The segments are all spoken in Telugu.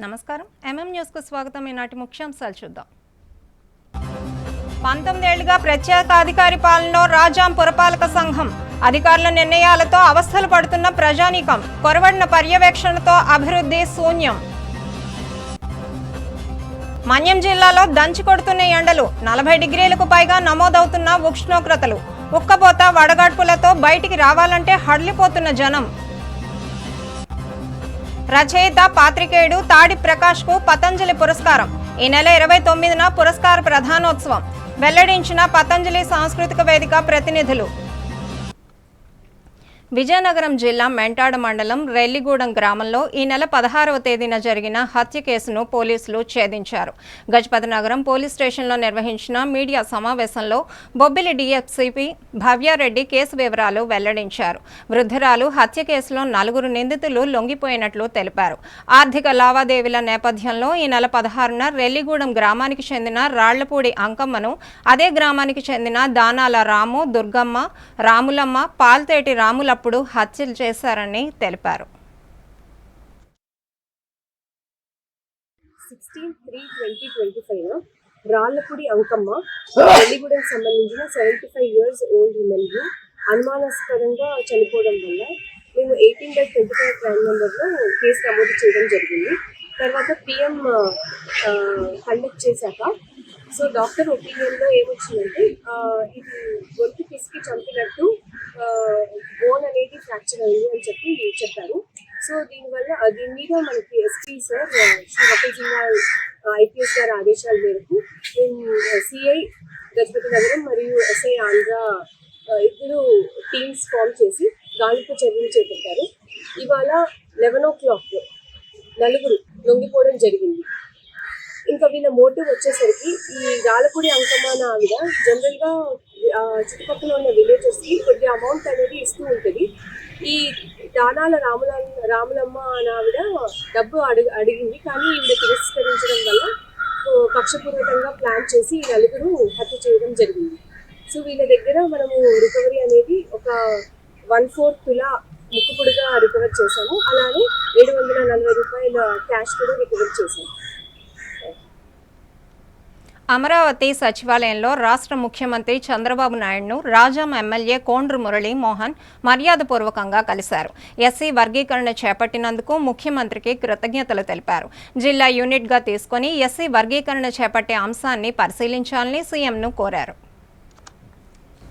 నమస్కారం న్యూస్ కు స్వాగతం. ఈనాటి ముఖ్యాంశాలు చూద్దాం. 19 ఏళ్లుగా ప్రత్యేక అధికారి పాలనలో రాజాం పురపాలక సంఘం అధికారుల నిర్ణయాలతో అవస్థలు పడుతున్న ప్రజానీకం, కొరవడిన పర్యవేక్షణతో అభివృద్ధి శూన్యం. మన్యం జిల్లాలో దంచి కొడుతున్న ఎండలు, 40 డిగ్రీలకు పైగా నమోదవుతున్న ఉష్ణోగ్రతలు, ఉక్కపోత వడగాడ్పులతో బయటికి రావాలంటే హడలిపోతున్న జనం. రచయిత పాత్రికేయుడు తాడి ప్రకాష్ కు పతంజలి పురస్కారం. ఈ నెల 29న పురస్కార ప్రధానోత్సవం వెల్లడించిన పతంజలి సాంస్కృతిక వేదిక ప్రతినిధులు. విజయనగరం జిల్లా మెంటాడ మండలం రెల్లిగూడెం గ్రామంలో ఈ నెల 16వ తేదీన జరిగిన హత్య కేసును పోలీసులు ఛేదించారు. గజపతి నగరం పోలీస్ స్టేషన్లో నిర్వహించిన మీడియా సమావేశంలో బొబ్బిలి డీఎస్పీ భవ్యారెడ్డి కేసు వివరాలు వెల్లడించారు. వృద్ధురాలు హత్య కేసులో 4 నిందితులు లొంగిపోయినట్లు తెలిపారు. ఆర్థిక లావాదేవీల నేపథ్యంలో ఈ నెల 16న రెల్లిగూడెం గ్రామానికి చెందిన రాళ్లపూడి అంకమ్మను, అదే గ్రామానికి చెందిన దానాల రాము, దుర్గమ్మ, రాములమ్మ, పాల్తేటి రాముల హత్యలు చేశారని తెలిపారు. 16/3/2025 రాళ్లపూడి అంకమ్మ రెల్లిగూడెం సంబంధించిన 75 years old women అనుమానాస్పదంగా చనిపోవడం వల్ల మేము 18/25 క్రైమ్ నెంబర్లో కేసు నమోదు చేయడం జరిగింది. తర్వాత పిఎం కండక్ట్ చేశాక డాక్టర్ ఒపీనియన్లో ఏమొచ్చిందంటే ఇది గొంతు పిసికి చంపినట్టు బోన్ అనేది ఫ్రాక్చర్ అయింది అని చెప్పారు. దీని మీద మనకి SP sir Shri Vakil Singh IPS గారి ఆదేశాల మేరకు సిఐ గజపతి నగరం మరియు ఎస్ఐ ఆంధ్ర ఇద్దరు టీమ్స్ ఫామ్ చేసి గాలింపు చర్యలు చేపట్టారు. ఇవాళ 11 o'clock 4 లొంగిపోవడం జరిగింది. ఇంకా వీళ్ళ మోటివ్ వచ్చేసరికి ఈ రాళ్లపూడి అంకమ్మ అనే ఆవిడ జనరల్గా చుట్టుపక్కల ఉన్న విలేజెస్కి కొద్ది అమౌంట్ అనేది ఇస్తూ ఉంటుంది. ఈ దానాల రాములమ్మ అనే ఆవిడ డబ్బు అడిగింది, కానీ ఈవిడ తిరస్కరించడం వల్ల పక్షపూర్వకంగా ప్లాన్ చేసి ఈ 4 హత్య చేయడం జరిగింది. వీళ్ళ దగ్గర మనము రికవరీ అనేది ఒక 1/4 తులా ముక్కుపుడుగా రికవర్ చేశాము. అలానే 740 రూపాయల క్యాష్ కూడా రికవర్ చేశాము. అమరావతి సచివాలయంలో రాష్ట్ర ముఖ్యమంత్రి చంద్రబాబు నాయుడును రాజాం ఎమ్మెల్యే కోండ్రు మురళీ మోహన్ మర్యాదపూర్వకంగా కలిశారు. ఎస్సీ వర్గీకరణ చేపట్టినందుకు ముఖ్యమంత్రికి కృతజ్ఞతలు తెలిపారు. జిల్లా యూనిట్గా తీసుకుని ఎస్సీ వర్గీకరణ చేపట్టే అంశాన్ని పరిశీలించాలని సీఎంను కోరారు.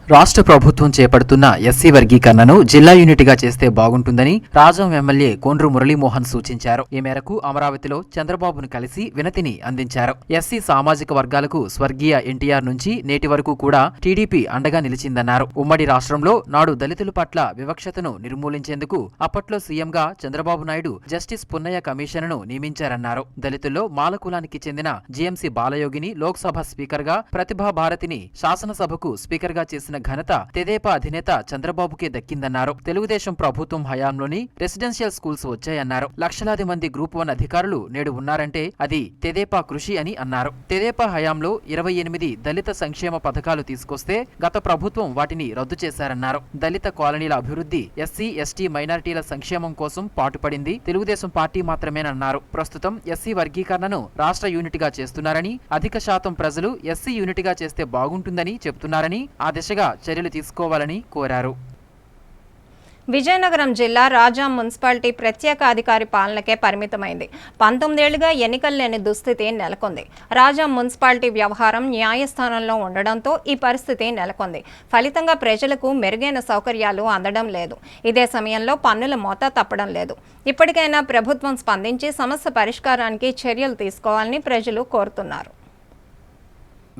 రాష్ట్ర ప్రభుత్వం చేపడుతున్న ఎస్సీ వర్గీకరణను జిల్లా యూనిట్గా చేస్తే బాగుంటుందని రాజాం ఎమ్మెల్యే కోండ్రు మురళీమోహన్ సూచించారు. ఈ మేరకు అమరావతిలో చంద్రబాబును కలిసి వినతిని అందించారు. ఎస్సీ సామాజిక వర్గాలకు స్వర్గీయ ఎన్టీఆర్ నుంచి నేటి వరకు కూడా టీడీపీ అండగా నిలిచిందన్నారు. ఉమ్మడి రాష్ట్రంలో నాడు దళితుల పట్ల వివక్షతను నిర్మూలించేందుకు అప్పట్లో సీఎంగా చంద్రబాబు నాయుడు జస్టిస్ పున్నయ్య కమిషన్ను నియమించారన్నారు. దళితుల్లో మాల కులానికి చెందిన జీఎంసీ బాలయోగిని లోక్సభ స్పీకర్గా, ప్రతిభా భారతిని శాసనసభకు స్పీకర్గా చేసిన ఘనత తెదేపా అధినేత చంద్రబాబుకే దక్కిందన్నారు. తెలుగుదేశం ప్రభుత్వం హయాంలోని రెసిడెన్షియల్ స్కూల్స్ వచ్చాయన్నారు. లక్షలాది మంది గ్రూప్ 1 అధికారులు నేడు ఉన్నారంటే అది తెదేపా కృషి అని అన్నారు. తెదేపా హయాంలో 28 దళిత సంక్షేమ పథకాలు తీసుకొస్తే గత ప్రభుత్వం వాటిని రద్దు చేశారన్నారు. దళిత కాలనీల అభివృద్ధి, ఎస్సీ ఎస్టీ మైనారిటీల సంక్షేమం కోసం పాటుపడింది తెలుగుదేశం పార్టీ మాత్రమేనన్నారు. ప్రస్తుతం ఎస్సీ వర్గీకరణను రాష్ట్ర యూనిట్గా చేస్తున్నారని, అధిక శాతం ప్రజలు ఎస్సీ యూనిట్గా చేస్తే బాగుంటుందని చెబుతున్నారని, ఆ దిశగా చర్యలు తీసుకోవాలని కోరారు. విజయనగరం జిల్లా రాజాం మున్సిపాలిటీ ప్రత్యేక అధికారి పాలనకే పరిమితమైంది. 19 ఏళ్లుగా ఎన్నికలు లేని దుస్థితి నెలకొంది. రాజాం మున్సిపాలిటీ వ్యవహారం న్యాయస్థానంలో ఉండడంతో ఈ పరిస్థితి నెలకొంది. ఫలితంగా ప్రజలకు మెరుగైన సౌకర్యాలు అందడం లేదు. ఇదే సమయంలో పన్నుల మోత తప్పడం లేదు. ఇప్పటికైనా ప్రభుత్వం స్పందించి సమస్య పరిష్కారానికి చర్యలు తీసుకోవాలని ప్రజలు కోరుతున్నారు.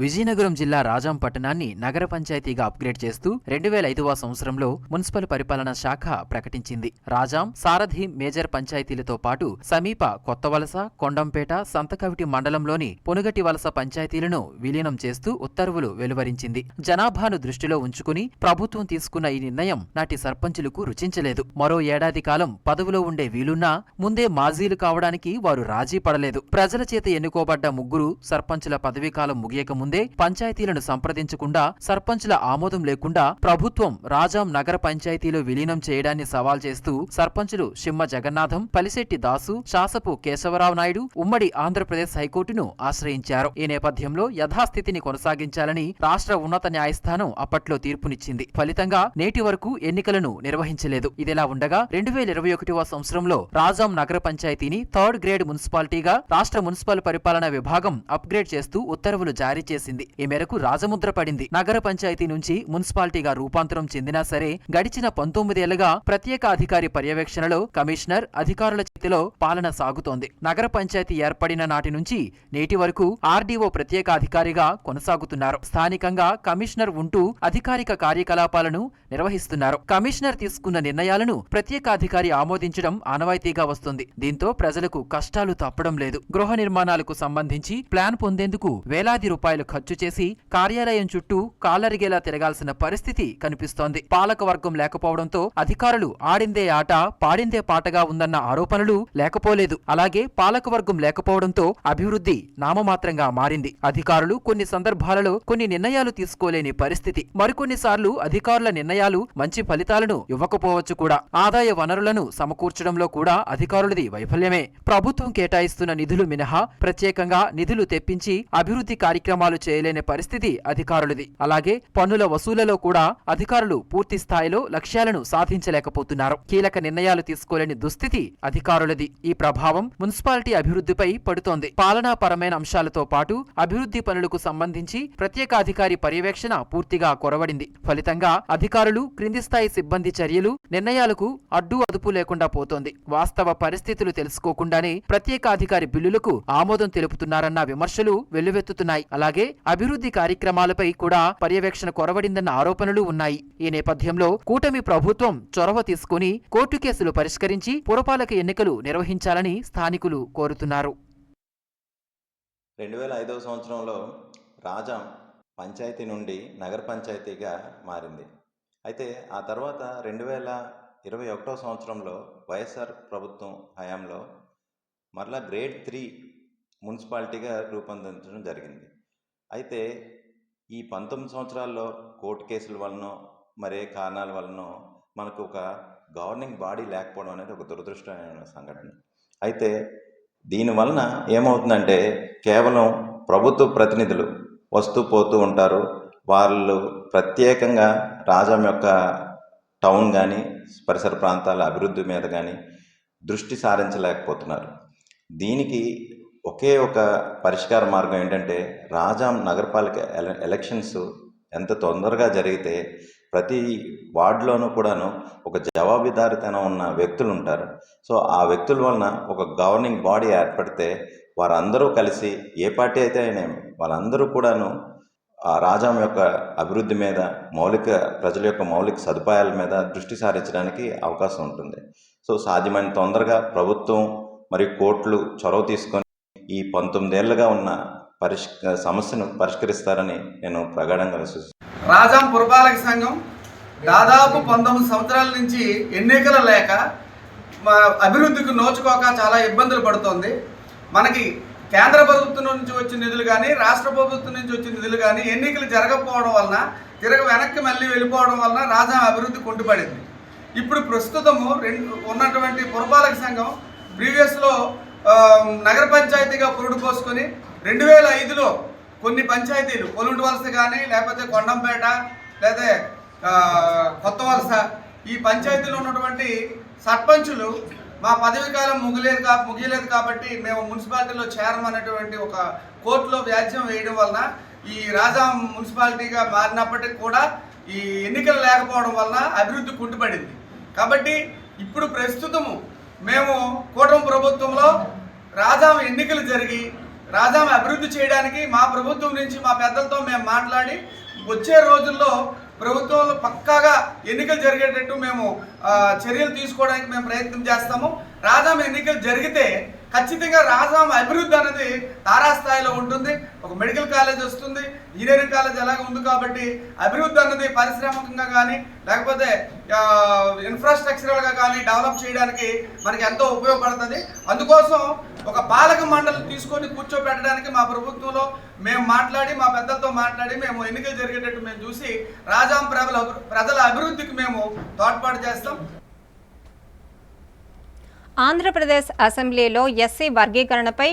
విజయనగరం జిల్లా రాజాం పట్టణాన్ని నగర పంచాయతీగా అప్గ్రేడ్ చేస్తూ 2005వ సంవత్సరంలో మున్సిపల్ పరిపాలనా శాఖ ప్రకటించింది. రాజాం, సారథి మేజర్ పంచాయతీలతో పాటు సమీప కొత్తవలస, కొండంపేట, సంతకవిటి మండలంలోని పొనుగటి వలస పంచాయతీలను విలీనం చేస్తూ ఉత్తర్వులు వెలువరించింది. జనాభాను దృష్టిలో ఉంచుకుని ప్రభుత్వం తీసుకున్న ఈ నిర్ణయం నాటి సర్పంచులకు రుచించలేదు. మరో ఏడాది కాలం పదవిలో ఉండే వీలున్నా ముందే మాజీలు కావడానికి వారు రాజీ పడలేదు. ప్రజల చేత ఎన్నుకోబడ్డ 3 సర్పంచుల పదవీకాలం ముగియక ముందే పంచాయతీలను సంప్రదించకుండా సర్పంచుల ఆమోదం లేకుండా ప్రభుత్వం రాజాం నగర పంచాయతీలో విలీనం చేయడాన్ని సవాల్ చేస్తూ సర్పంచులు షిమ్మ జగన్నాథం, పలిశెట్టి దాసు, శాసపు కేశవరావు నాయుడు ఉమ్మడి ఆంధ్రప్రదేశ్ హైకోర్టును ఆశ్రయించారు. ఈ నేపథ్యంలో యథాస్థితిని కొనసాగించాలని రాష్ట్ర ఉన్నత న్యాయస్థానం అప్పట్లో తీర్పునిచ్చింది. ఫలితంగా నేటి వరకు ఎన్నికలను నిర్వహించలేదు. ఇదిలా ఉండగా 2021వ సంవత్సరంలో రాజాం నగర పంచాయతీని 3rd గ్రేడ్ మున్సిపాలిటీగా రాష్ట్ర మున్సిపల్ పరిపాలనా విభాగం అప్గ్రేడ్ చేస్తూ ఉత్తర్వులు జారీ చేసింది. ఈ మేరకు రాజముద్ర పడింది. నగర పంచాయతీ నుంచి మున్సిపాలిటీగా రూపాంతరం చెందినా సరే గడిచిన 19 ఏళ్లుగా ప్రత్యేక అధికారి పర్యవేక్షణలో కమిషనర్ అధికారుల చేతిలో పాలన సాగుతోంది. నగర పంచాయతీ ఏర్పడిన నాటి నుంచి నేటి వరకు ఆర్డీఓ ప్రత్యేక అధికారిగా కొనసాగుతున్నారు. స్థానికంగా కమిషనర్ ఉంటూ అధికారిక కార్యకలాపాలను నిర్వహిస్తున్నారు. కమిషనర్ తీసుకున్న నిర్ణయాలను ప్రత్యేక అధికారి ఆమోదించడం ఆనవాయితీగా వస్తుంది. దీంతో ప్రజలకు కష్టాలు తప్పడం లేదు. గృహ నిర్మాణాలకు సంబంధించి ప్లాన్ పొందేందుకు వేలాది రూపాయలు ఖర్చు చేసి కార్యాలయం చుట్టూ కాలరిగేలా తిరగాల్సిన పరిస్థితి కనిపిస్తోంది. పాలకవర్గం లేకపోవడంతో అధికారులు ఆడిందే ఆట పాడిందే పాటగా ఉందన్న ఆరోపణలు లేకపోలేదు. అలాగే పాలకవర్గం లేకపోవడంతో అభివృద్ధి నామమాత్రంగా మారింది. అధికారులు కొన్ని సందర్భాలలో కొన్ని నిర్ణయాలు తీసుకోలేని పరిస్థితి. మరికొన్నిసార్లు అధికారుల నిర్ణయాలు మంచి ఫలితాలను ఇవ్వకపోవచ్చు కూడా. ఆదాయ వనరులను సమకూర్చడంలో కూడా అధికారులది వైఫల్యమే. ప్రభుత్వం కేటాయిస్తున్న నిధులు మినహా ప్రత్యేకంగా నిధులు తెప్పించి అభివృద్ధి కార్యక్రమాలు చేయలేని పరిస్థితి అధికారులది. అలాగే పన్నుల వసూళ్లలో కూడా అధికారులు పూర్తి స్థాయిలో లక్ష్యాలను సాధించలేకపోతున్నారు. కీలక నిర్ణయాలు తీసుకోలేని దుస్థితి అధికారులది. ఈ ప్రభావం మున్సిపాలిటీ అభివృద్ధిపై పడుతోంది. పాలనాపరమైన అంశాలతో పాటు అభివృద్ధి పనులకు సంబంధించి ప్రత్యేక అధికారి పర్యవేక్షణ పూర్తిగా కొరవడింది. ఫలితంగా అధికారులు, క్రింది స్థాయి సిబ్బంది చర్యలు, నిర్ణయాలకు అడ్డు అదుపు లేకుండా పోతోంది. వాస్తవ పరిస్థితులు తెలుసుకోకుండానే ప్రత్యేక అధికారి బిల్లులకు ఆమోదం తెలుపుతున్నారన్న విమర్శలు వెల్లువెత్తుతున్నాయి. అలాగే అభివృద్ధి కార్యక్రమాలపై కూడా పర్యవేక్షణ కొరవడిందన్న ఆరోపణలు ఉన్నాయి. ఈ నేపథ్యంలో కూటమి ప్రభుత్వం చొరవ తీసుకుని కోర్టు కేసులు పరిష్కరించి పురపాలక ఎన్నికలు నిర్వహించాలని స్థానికులు కోరుతున్నారు. 2005వ సంవత్సరంలో రాజాం పంచాయతీ నుండి నగర పంచాయతీగా మారింది. అయితే ఆ తర్వాత 2021వ సంవత్సరంలో వైఎస్ఆర్ ప్రభుత్వం హయాంలో మరలా గ్రేడ్ 3 మున్సిపాలిటీగా రూపొందించడం జరిగింది. అయితే ఈ 19 సంవత్సరాల్లో కోర్టు కేసుల వలనో మరే కారణాల వలనో మనకు ఒక గవర్నింగ్ బాడీ లేకపోవడం అనేది ఒక దురదృష్టమైన సంఘటన. అయితే దీనివలన ఏమవుతుందంటే కేవలం ప్రభుత్వ ప్రతినిధులు వస్తూ పోతూ ఉంటారు. వాళ్ళు ప్రత్యేకంగా రాజాం యొక్క టౌన్ కానీ పరిసర ప్రాంతాల అభివృద్ధి మీద కానీ దృష్టి సారించలేకపోతున్నారు. దీనికి ఒకే ఒక పరిష్కార మార్గం ఏంటంటే రాజాం నగరపాలిక ఎలక్షన్స్ ఎంత తొందరగా జరిగితే ప్రతి వార్డులోనూ కూడాను ఒక జవాబుదారీతనం ఉన్న వ్యక్తులు ఉంటారు. సో ఆ వ్యక్తుల వలన ఒక గవర్నింగ్ బాడీ ఏర్పడితే వారందరూ కలిసి ఏ పార్టీ అయితే అయినేమి వాళ్ళందరూ కూడాను ఆ రాజాం యొక్క అభివృద్ధి మీద ప్రజల యొక్క మౌలిక సదుపాయాల మీద దృష్టి సారించడానికి అవకాశం ఉంటుంది. సో సాధ్యమైన తొందరగా ప్రభుత్వం మరియు కోర్టులు చొరవ తీసుకొని ఈ 19 ఏళ్లుగా ఉన్న సమస్యను పరిష్కరిస్తారని నేను ప్రగాఢంగా విశ్వసిస్తున్నాను. రాజాం పురపాలక సంఘం దాదాపు 19 సంవత్సరాల నుంచి ఎన్నికలు లేక అభివృద్ధికి నోచుకోక చాలా ఇబ్బందులు పడుతోంది. మనకి కేంద్ర ప్రభుత్వం నుంచి వచ్చిన నిధులు కానీ రాష్ట్ర ప్రభుత్వం నుంచి వచ్చిన నిధులు కానీ ఎన్నికలు జరగకపోవడం వలన వెనక్కి మళ్ళీ వెళ్ళిపోవడం వలన రాజాం అభివృద్ధి కుంటుపడింది. ఇప్పుడు ప్రస్తుతము ఉన్నటువంటి పురపాలక సంఘం ప్రీవియస్లో నగర పంచాయతీగా పురుడు పోసుకొని 2005లో కొన్ని పంచాయతీలు పొలుంటి వలస కానీ లేకపోతే కొండంపేట లేదా కొత్త వలస ఈ పంచాయతీలో ఉన్నటువంటి సర్పంచులు మా పదవి కాలం ముగియలేదు కాబట్టి మేము మున్సిపాలిటీలో చేరమనేటువంటి ఒక కోర్టులో వ్యాజ్యం వేయడం వలన ఈ రాజాం మున్సిపాలిటీగా మారినప్పటికీ కూడా ఈ ఎన్నికలు లేకపోవడం వలన అభివృద్ధి కుంటుపడింది. కాబట్టి ఇప్పుడు ప్రస్తుతము మేము కూటమి ప్రభుత్వంలో రాజాం ఎన్నికలు జరిగి రాజాం అభివృద్ధి చేయడానికి మా ప్రభుత్వం నుంచి మా పెద్దలతో మేము మాట్లాడి వచ్చే రోజుల్లో ప్రభుత్వంలో పక్కాగా ఎన్నికలు జరిగేటట్టు మేము చర్యలు తీసుకోవడానికి మేము ప్రయత్నం చేస్తాము. రాజాం ఎన్నికలు జరిగితే ఖచ్చితంగా రాజాం అభివృద్ధి అనేది తారాస్థాయిలో ఉంటుంది. ఒక మెడికల్ కాలేజ్ వస్తుంది, ఇంజనీరింగ్ కాలేజ్ ఎలాగ ఉంది కాబట్టి అభివృద్ధి అన్నది పారిశ్రామికంగా కానీ లేకపోతే ఇన్ఫ్రాస్ట్రక్చరల్గా కానీ డెవలప్ చేయడానికి మనకి ఎంతో ఉపయోగపడుతుంది. అందుకోసం ఒక పాలక మండలి తీసుకొని కూర్చోబెట్టడానికి మా ప్రభుత్వంలో మేము మాట్లాడి మా పెద్దలతో మాట్లాడి మేము ఎన్నికలు జరిగేటట్టు మేము చూసి రాజాం ప్రజల అభివృద్ధికి మేము తోడ్పాటు చేస్తాం. ఆంధ్రప్రదేశ్ అసెంబ్లీలో ఎస్సీ వర్గీకరణపై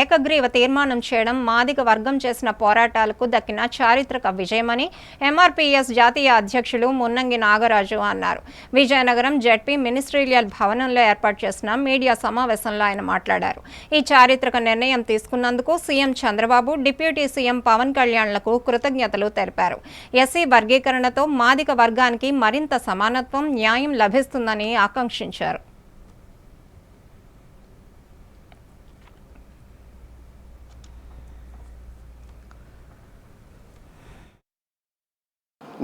ఏకగ్రీవ తీర్మానం చేయడం మాదిగ వర్గం చేసిన పోరాటాలకు దక్కిన చారిత్రక విజయమని ఎంఆర్పీఎస్ జాతీయ అధ్యక్షులు మున్నంగి నాగరాజు అన్నారు. విజయనగరం జెడ్పీ మినిస్ట్రీరియల్ భవనంలో ఏర్పాటు చేసిన మీడియా సమావేశంలో ఆయన మాట్లాడారు. ఈ చారిత్రక నిర్ణయం తీసుకున్నందుకు CM Chandrababu, deputy CM Pawan కళ్యాణ్లకు కృతజ్ఞతలు తెలిపారు. ఎస్సీ వర్గీకరణతో మాదిగ వర్గానికి మరింత సమానత్వం, న్యాయం లభిస్తుందని ఆకాంక్షించారు.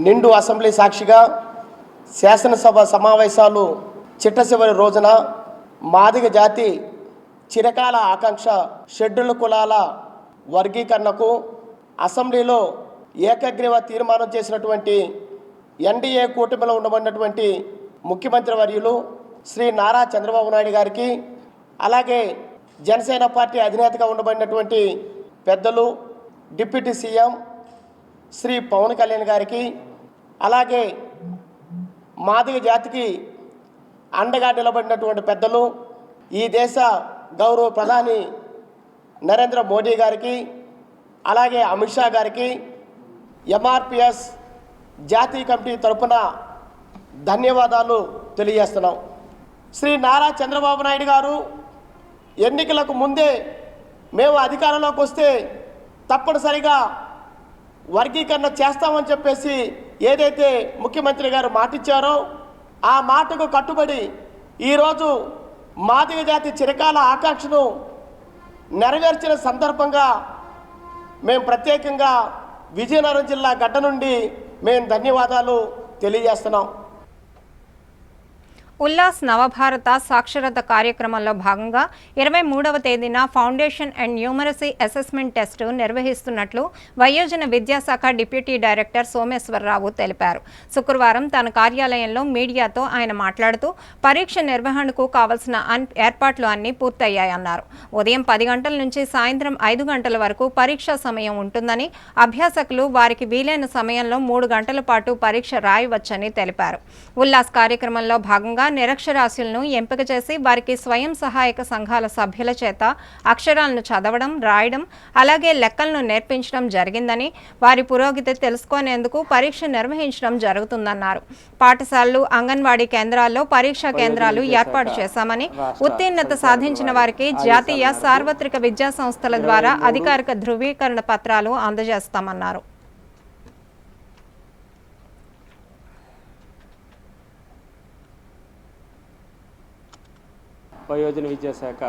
నిండు అసెంబ్లీ సాక్షిగా శాసనసభ సమావేశాలు చిట్టచివరి రోజున మాదిగ జాతి చిరకాల ఆకాంక్ష షెడ్యూల్ కులాల వర్గీకరణకు అసెంబ్లీలో ఏకగ్రీవ తీర్మానం చేసినటువంటి ఎన్డీఏ కూటమిలో ఉండబడినటువంటి ముఖ్యమంత్రి వర్యులు శ్రీ నారా చంద్రబాబు నాయుడు గారికి, అలాగే జనసేన పార్టీ అధినేతగా ఉండబడినటువంటి పెద్దలు డిప్యూటీ సీఎం శ్రీ పవన్ కళ్యాణ్ గారికి, అలాగే మాదిగ జాతికి అండగా నిలబడినటువంటి పెద్దలు ఈ దేశ గౌరవ ప్రధాని నరేంద్ర మోడీ గారికి, అలాగే అమిత్ షా గారికి ఎంఆర్పిఎస్ జాతీయ కమిటీ తరఫున ధన్యవాదాలు తెలియజేస్తున్నాం. శ్రీ నారా చంద్రబాబు నాయుడు గారు ఎన్నికలకు ముందే మేము అధికారంలోకి వస్తే తప్పనిసరిగా వర్గీకరణ చేస్తామని చెప్పేసి ఏదైతే ముఖ్యమంత్రి గారు మాటిచ్చారో ఆ మాటకు కట్టుబడి ఈరోజు మాదిగ జాతి చిరకాల ఆకాంక్షను నెరవేర్చిన సందర్భంగా మేము ప్రత్యేకంగా విజయనగరం జిల్లా గడ్డ నుండి మేము ధన్యవాదాలు తెలియజేస్తున్నాం. ఉల్లాస్ నవభారత సాక్షరత కార్యక్రమంలో భాగంగా 23వ తేదీన foundation and numeracy assessment test నిర్వహిస్తున్నట్లు వయోజన విద్యాశాఖ డిప్యూటీ డైరెక్టర్ సోమేశ్వరరావు తెలిపారు. శుక్రవారం తన కార్యాలయంలో మీడియాతో ఆయన మాట్లాడుతూ పరీక్ష నిర్వహణకు కావలసిన ఏర్పాట్లు అన్నీ పూర్తయ్యాయన్నారు. ఉదయం 10 గంటల నుంచి సాయంత్రం 5 గంటల వరకు పరీక్షా సమయం ఉంటుందని, అభ్యాసకులు వారికి వీలైన సమయంలో 3 గంటల పాటు పరీక్ష రాయవచ్చని తెలిపారు. ఉల్లాస్ కార్యక్రమంలో భాగంగా నిరక్షరాస్యులను ఎంపిక చేసి వారికి స్వయం సహాయక సంఘాల సభ్యుల చేత అక్షరాలను చదవడం, రాయడం, అలాగే లెక్కలను నేర్పించడం జరిగిందని, వారి పురోగతి తెలుసుకునేందుకు పరీక్ష నిర్వహించడం జరుగుతుందన్నారు. పాఠశాలలు, అంగన్వాడీ కేంద్రాల్లో పరీక్షా కేంద్రాలు ఏర్పాటు చేశామని, ఉత్తీర్ణత సాధించిన వారికి జాతీయ సార్వత్రిక విద్యా సంస్థల ద్వారా అధికారిక ధృవీకరణ పత్రాలు అందజేస్తామన్నారు. వయోజన విద్యాశాఖ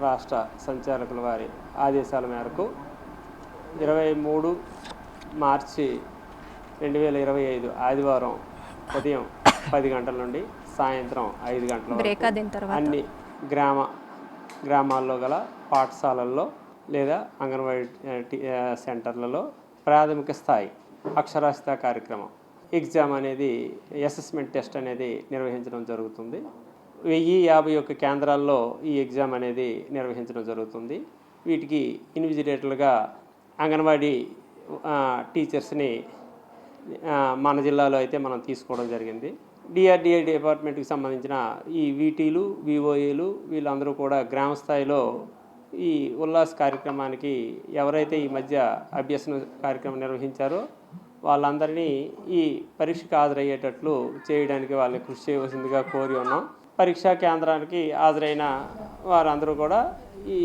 రాష్ట్ర సంచాలకుల వారి ఆదేశాల మేరకు 23 మార్చి 2025 ఆదివారం ఉదయం 10 గంటల నుండి సాయంత్రం 5 గంటల వరకు అన్ని గ్రామాల్లో గల పాఠశాలల్లో లేదా అంగన్వాడీ సెంటర్లలో ప్రాథమిక స్థాయి అక్షరాస్యత కార్యక్రమం ఎగ్జామ్ అనేది అసెస్మెంట్ టెస్ట్ అనేది నిర్వహించడం జరుగుతుంది. 1051 కేంద్రాల్లో ఈ ఎగ్జామ్ అనేది నిర్వహించడం జరుగుతుంది. వీటికి ఇన్విజిలేటర్లుగా అంగన్వాడీ టీచర్స్ని మన జిల్లాలో అయితే మనం తీసుకోవడం జరిగింది. డిఆర్డిఏ డిపార్ట్మెంట్కి సంబంధించిన ఈ వీటీలు, విఓఏలు వీళ్ళందరూ కూడా గ్రామ స్థాయిలో ఈ ఉల్లాస్ కార్యక్రమానికి ఎవరైతే ఈ మధ్య అభ్యసన కార్యక్రమం నిర్వహించారో వాళ్ళందరినీ ఈ పరీక్షకు హాజరయ్యేటట్లు చేయడానికి వాళ్ళని కృషి చేయవలసిందిగా కోరి ఉన్నాం. పరీక్షా కేంద్రానికి హాజరైన వారందరూ కూడా ఈ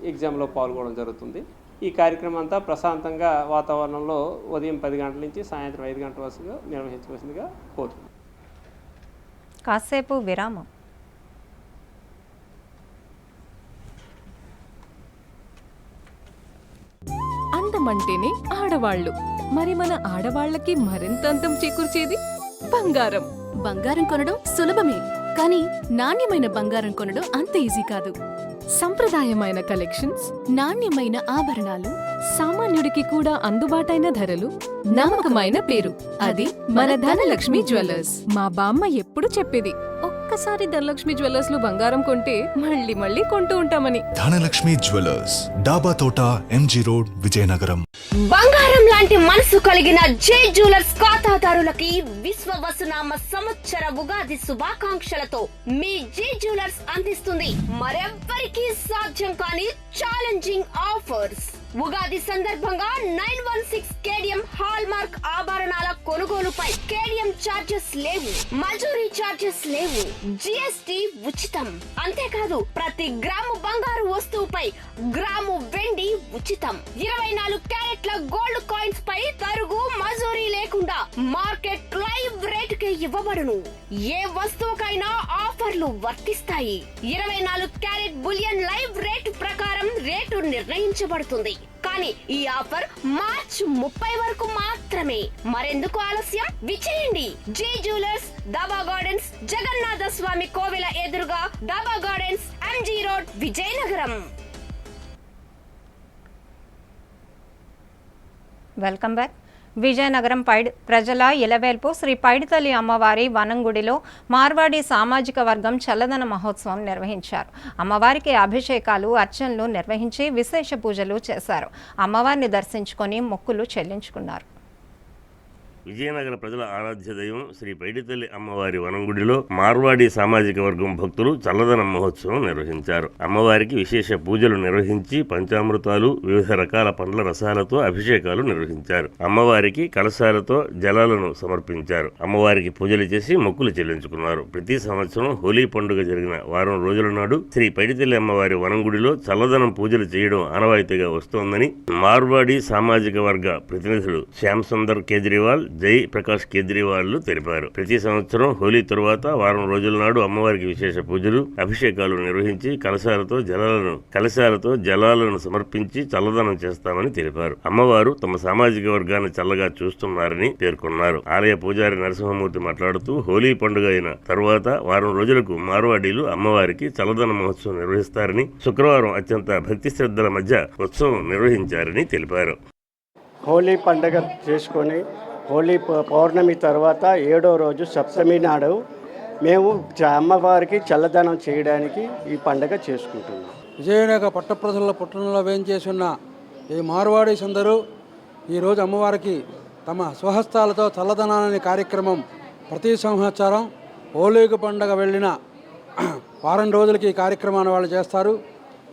ఎగ్జామ్లో పాల్గొనడం జరుగుతుంది. ఈ కార్యక్రమం అంతా ప్రశాంతంగా వాతావరణంలో ఉదయం 10 గంటల నుంచి సాయంత్రం 5 గంటల వరకు నిర్వహించవలసిందిగా కోరుతుంది. కాసేపు విరామం. అందమంటేనే ఆడవాళ్ళు, మరి మన ఆడవాళ్ళకి మరింత అందం చేకూర్చేది బంగారం. బంగారం కొనడం సులభమే, కానీ నాణ్యమైన బంగారం కొనడం అంత ఈజీ కాదు. సంప్రదాయమైన కలెక్షన్స్, నాణ్యమైన ఆభరణాలు, సామాన్యుడికి కూడా అందుబాటైన ధరలు, నమ్మకమైన పేరు. అది మన ధనలక్ష్మి జ్యువెలర్స్. మా బామ్మ ఎప్పుడు చెప్పేది, ఒక్కసారి ధనలక్ష్మి జ్యువెలర్స్ లో బంగారం కొంటే మళ్ళీ మళ్ళీ కొంటూ ఉంటామని. ధనలక్ష్మి జ్యువెలర్స్, డాబా తోట, ఎంజీ రోడ్, విజయనగరం. బంగారం లాంటి మనసు కలిగిన జే జ్యువెలర్స్ ఖాతాదారులకి విశ్వవసునామ సంవత్సర ఉగాది శుభాకాంక్షలతో మీ జే జ్యువెలర్స్ అందిస్తుంది మరెవ్వరికీ సాధ్యం కాని ఛాలెంజింగ్ ఆఫర్స్. ఉగాది సందర్భంగా 916 కేడియం హాల్ మార్క్ ఆభరణాల కొనుగోలుపై కేడియం చార్జెస్ లేవు, మజూరీ చార్జెస్ లేవు, జిఎస్టి ఉచితం. అంతేకాదు ప్రతి గ్రాము బంగారు వస్తువుపై గ్రాము వెండి ఉచితం. 24 క్యారెట్ల గోల్డ్ కాయిన్స్ పై తరుగు మజూరీ లేకుండా మార్కెట్ లైవ్ రేట్ కే ఇవ్వబడును. ఏ వస్తువుకైనా ఆఫర్లు వర్తిస్తాయి. 24 క్యారెట్ బులియన్ లైవ్ రేటు ప్రకారం రేటు నిర్ణయించబడుతుంది. కానీ ఈ ఆఫర్ మార్చ్ 30 వరకు మాత్రమే. మరెందుకు ఆలస్యం, విచేయండి. జే జ్యువెలర్స్, దాబా గార్డెన్స్, జగన్నాథ స్వామి కోవెల ఎదురుగా, dhaba gardens, MG road, Vizianagaram. Welcome back. Vizianagaram ప్రజల ఇలవేల్పు శ్రీ పైడితల్లి అమ్మవారి వనంగుడిలో మార్వాడి సామాజిక వర్గం చల్లదన మహోత్సవం నిర్వహించారు. అమ్మవారికి అభిషేకాలు, అర్చనలు నిర్వహించి విశేష పూజలు చేశారు. అమ్మవారిని దర్శించుకొని మొక్కులు చెల్లించుకున్నారు. విజయనగర ప్రజల ఆరాధ్య దైవం శ్రీ పైడితల్లి అమ్మవారి వనంగుడిలో మార్వాడి సామాజిక వర్గం భక్తులు చల్లదన మహోత్సవం నిర్వహించారు. అమ్మవారికి విశేష పూజలు నిర్వహించి పంచామృతాలు, వివిధ రకాల పండ్ల రసాలతో అభిషేకాలు నిర్వహించారు. అమ్మవారికి కలశాలతో జలాలను సమర్పించారు. అమ్మవారికి పూజలు చేసి మొక్కులు చెల్లించుకున్నారు. ప్రతి సంవత్సరం హోలీ పండుగ జరిగిన వారం రోజుల నాడు శ్రీ పైడితల్లి అమ్మవారి వనంగుడిలో చల్లదనం పూజలు చేయడం ఆనవాయితీగా వస్తోందని మార్వాడి సామాజిక వర్గ ప్రతినిధులు శ్యామ్ సుందర్ కేజ్రీవాల్, జై ప్రకాష్ కేజ్రీవాల్ తెలిపారు. ప్రతి సంవత్సరం హోలీ తరువాత వారం రోజుల నాడు అమ్మవారికి విశేష పూజలు, అభిషేకాలు నిర్వహించి కలశాలతో జలాలను సమర్పించి చల్లదనం చేస్తామని తెలిపారు. అమ్మవారు తమ సామాజిక వర్గాన్ని చల్లగా చూస్తున్నారని పేర్కొన్నారు. ఆలయ పూజారి నరసింహమూర్తి మాట్లాడుతూ హోలీ పండుగ అయిన తరువాత వారం రోజులకు మార్వాడీలు అమ్మవారికి చల్లదన మహోత్సవం నిర్వహిస్తారని, శుక్రవారం అత్యంత భక్తి శ్రద్ధల మధ్య ఉత్సవం నిర్వహించారని తెలిపారు. హోలీ పండుగ చేసుకొని హోలీ పౌర్ణమి తర్వాత 7వ రోజు సప్తమి నాడు మేము అమ్మవారికి చల్లదనం చేయడానికి ఈ పండుగ చేసుకుంటున్నాం. విజయనగర పట్టప్రజల పుట్టణంలో వేయించేసున్న ఈ మార్వాడీస్ అందరూ ఈరోజు అమ్మవారికి తమ స్వహస్తాలతో చల్లదనాన్ని కార్యక్రమం ప్రతి సంవత్సరం హోలీకి పండుగ వెళ్ళిన వారం రోజులకి ఈ కార్యక్రమాన్ని వాళ్ళు చేస్తారు.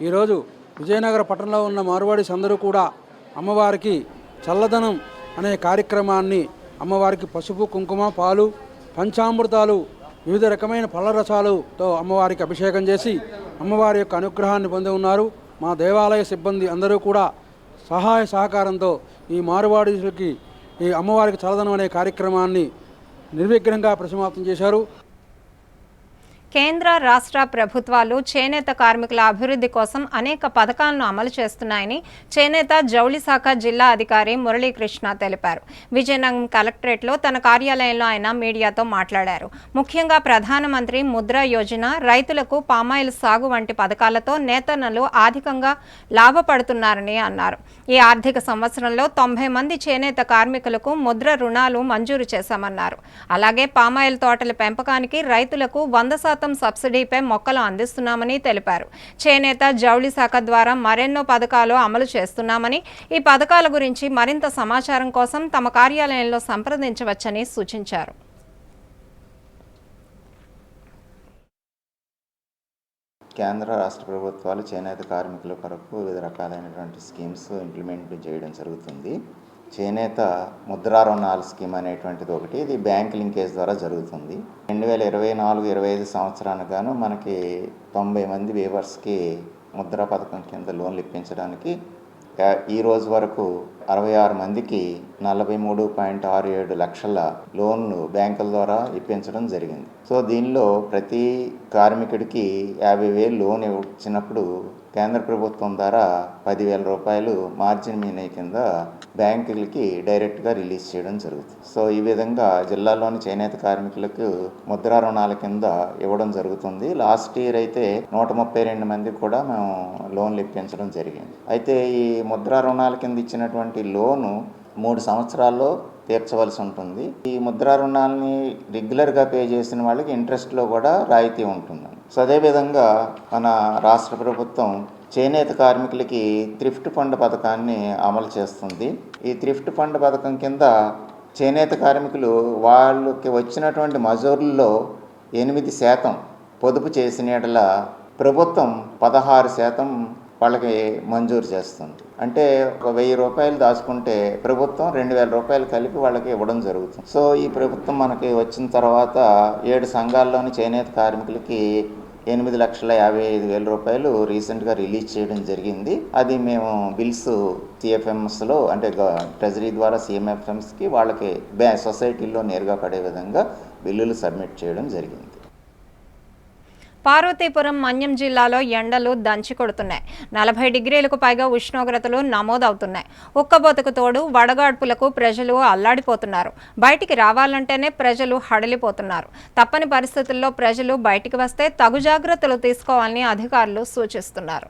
ఈరోజు విజయనగర పట్టణంలో ఉన్న మార్వాడీస్ అందరూ కూడా అమ్మవారికి చల్లదనం అనే కార్యక్రమాన్ని అమ్మవారికి పసుపు, కుంకుమ, పాలు, పంచామృతాలు, వివిధ రకమైన పళ్ళ రసాలతో అమ్మవారికి అభిషేకం చేసి అమ్మవారి యొక్క అనుగ్రహాన్ని పొంది ఉన్నారు. మా దేవాలయ సిబ్బంది అందరూ కూడా సహాయ సహకారంతో ఈ మార్వాడీలకి ఈ అమ్మవారికి చల్లదనం అనే కార్యక్రమాన్ని నిర్విఘ్నంగా పరిసమాప్తం చేశారు. కేంద్ర, రాష్ట్ర ప్రభుత్వాలు చేనేత కార్మికుల అభివృద్ధి కోసం అనేక పథకాలను అమలు చేస్తున్నాయని చేనేత జౌళి శాఖ జిల్లా అధికారి మురళీకృష్ణ తెలిపారు. విజయనగరం కలెక్టరేట్లో తన కార్యాలయంలో ఆయన మీడియాతో మాట్లాడారు. ముఖ్యంగా ప్రధానమంత్రి ముద్రా యోజన, రైతులకు పామాయిల్ సాగు వంటి పథకాలతో నేతన్నలు అధికంగా లాభపడుతున్నారని అన్నారు. ఈ ఆర్థిక సంవత్సరంలో 90 మంది చేనేత కార్మికులకు ముద్ర రుణాలు మంజూరు చేశామన్నారు. అలాగే పామాయిల్ తోటల పెంపకానికి రైతులకు 100% సబ్సిడీపై మొక్కలు అందిస్తున్నామని తెలిపారు. చేనేత జౌళి శాఖ ద్వారా మరెన్నో పథకాలు అమలు చేస్తున్నామని, ఈ పథకాల గురించి మరింత సమాచారం కోసం తమ కార్యాలయంలో సంప్రదించవచ్చని సూచించారు. కేంద్ర, రాష్ట్ర ప్రభుత్వాలు చేనేత కార్మికుల కొరకు వివిధ రకాలైనటువంటి స్కీమ్స్ ఇంప్లిమెంట్ చేయడం జరుగుతుంది. చేనేత ముద్రా రుణాల స్కీమ్ అనేటువంటిది ఒకటి, ఇది బ్యాంక్ లింకేజ్ ద్వారా జరుగుతుంది. 2024-25 సంవత్సరానికి గాను మనకి 90 మంది వీవర్స్కి ముద్రా పథకం కింద లోన్లు ఇప్పించడానికి ఈ రోజు వరకు 66 మందికి 43.67 లక్షల లోన్లు బ్యాంకుల ద్వారా ఇప్పించడం జరిగింది. సో దీనిలో ప్రతి కార్మికుడికి 50,000 లోన్ ఇచ్చినప్పుడు కేంద్ర ప్రభుత్వం ద్వారా 10,000 రూపాయలు మార్జిన్ మనీ కింద బ్యాంకులకి డైరెక్ట్గా రిలీజ్ చేయడం జరుగుతుంది. సో ఈ విధంగా జిల్లాలోని చేనేత కార్మికులకు ముద్రా రుణాల కింద ఇవ్వడం జరుగుతుంది. లాస్ట్ ఇయర్ అయితే 132 మందికి కూడా మేము లోన్లు ఇప్పించడం జరిగింది. అయితే ఈ ముద్రా రుణాల కింద ఇచ్చినటువంటి లోను 3 సంవత్సరాల్లో తీర్చవలసి ఉంటుంది. ఈ ముద్రా రుణాలని రెగ్యులర్గా పే చేసిన వాళ్ళకి ఇంట్రెస్ట్లో కూడా రాయితీ ఉంటుంది. సో అదేవిధంగా మన రాష్ట్ర ప్రభుత్వం చేనేత కార్మికులకి థ్రిఫ్ట్ ఫండ్ పథకాన్ని అమలు చేస్తుంది. ఈ థ్రిఫ్ట్ ఫండ్ పథకం కింద చేనేత కార్మికులు వాళ్ళకి వచ్చినటువంటి మజూర్లలో 8% పొదుపు చేసిన యెడల ప్రభుత్వం 16% వాళ్ళకి మంజూరు చేస్తుంది. అంటే ఒక 1000 రూపాయలు దాచుకుంటే ప్రభుత్వం 2,000 రూపాయలు కలిపి వాళ్ళకి ఇవ్వడం జరుగుతుంది. సో ఈ ప్రభుత్వం మనకి వచ్చిన తర్వాత 7 సంఘాల్లోని చేనేత కార్మికులకి 8,55,000 రూపాయలు రీసెంట్గా రిలీజ్ చేయడం జరిగింది. అది మేము బిల్స్ సిఎఫ్ఎంఎస్లో అంటే ట్రెజరీ ద్వారా సిఎంఎఫ్ఎంస్కి వాళ్ళకి సొసైటీల్లో నేరుగా పడే విధంగా బిల్లులు సబ్మిట్ చేయడం జరిగింది. పార్వతీపురం మన్యం జిల్లాలో ఎండలు దంచి కొడుతున్నాయి. 40 డిగ్రీలకు పైగా ఉష్ణోగ్రతలు నమోదవుతున్నాయి. ఉక్కబోతకు తోడు వడగాడ్పులకు ప్రజలు అల్లాడిపోతున్నారు. బయటికి రావాలంటేనే ప్రజలు హడలిపోతున్నారు. తప్పని పరిస్థితుల్లో ప్రజలు బయటికి వస్తే తగు జాగ్రత్తలు తీసుకోవాలని అధికారులు సూచిస్తున్నారు.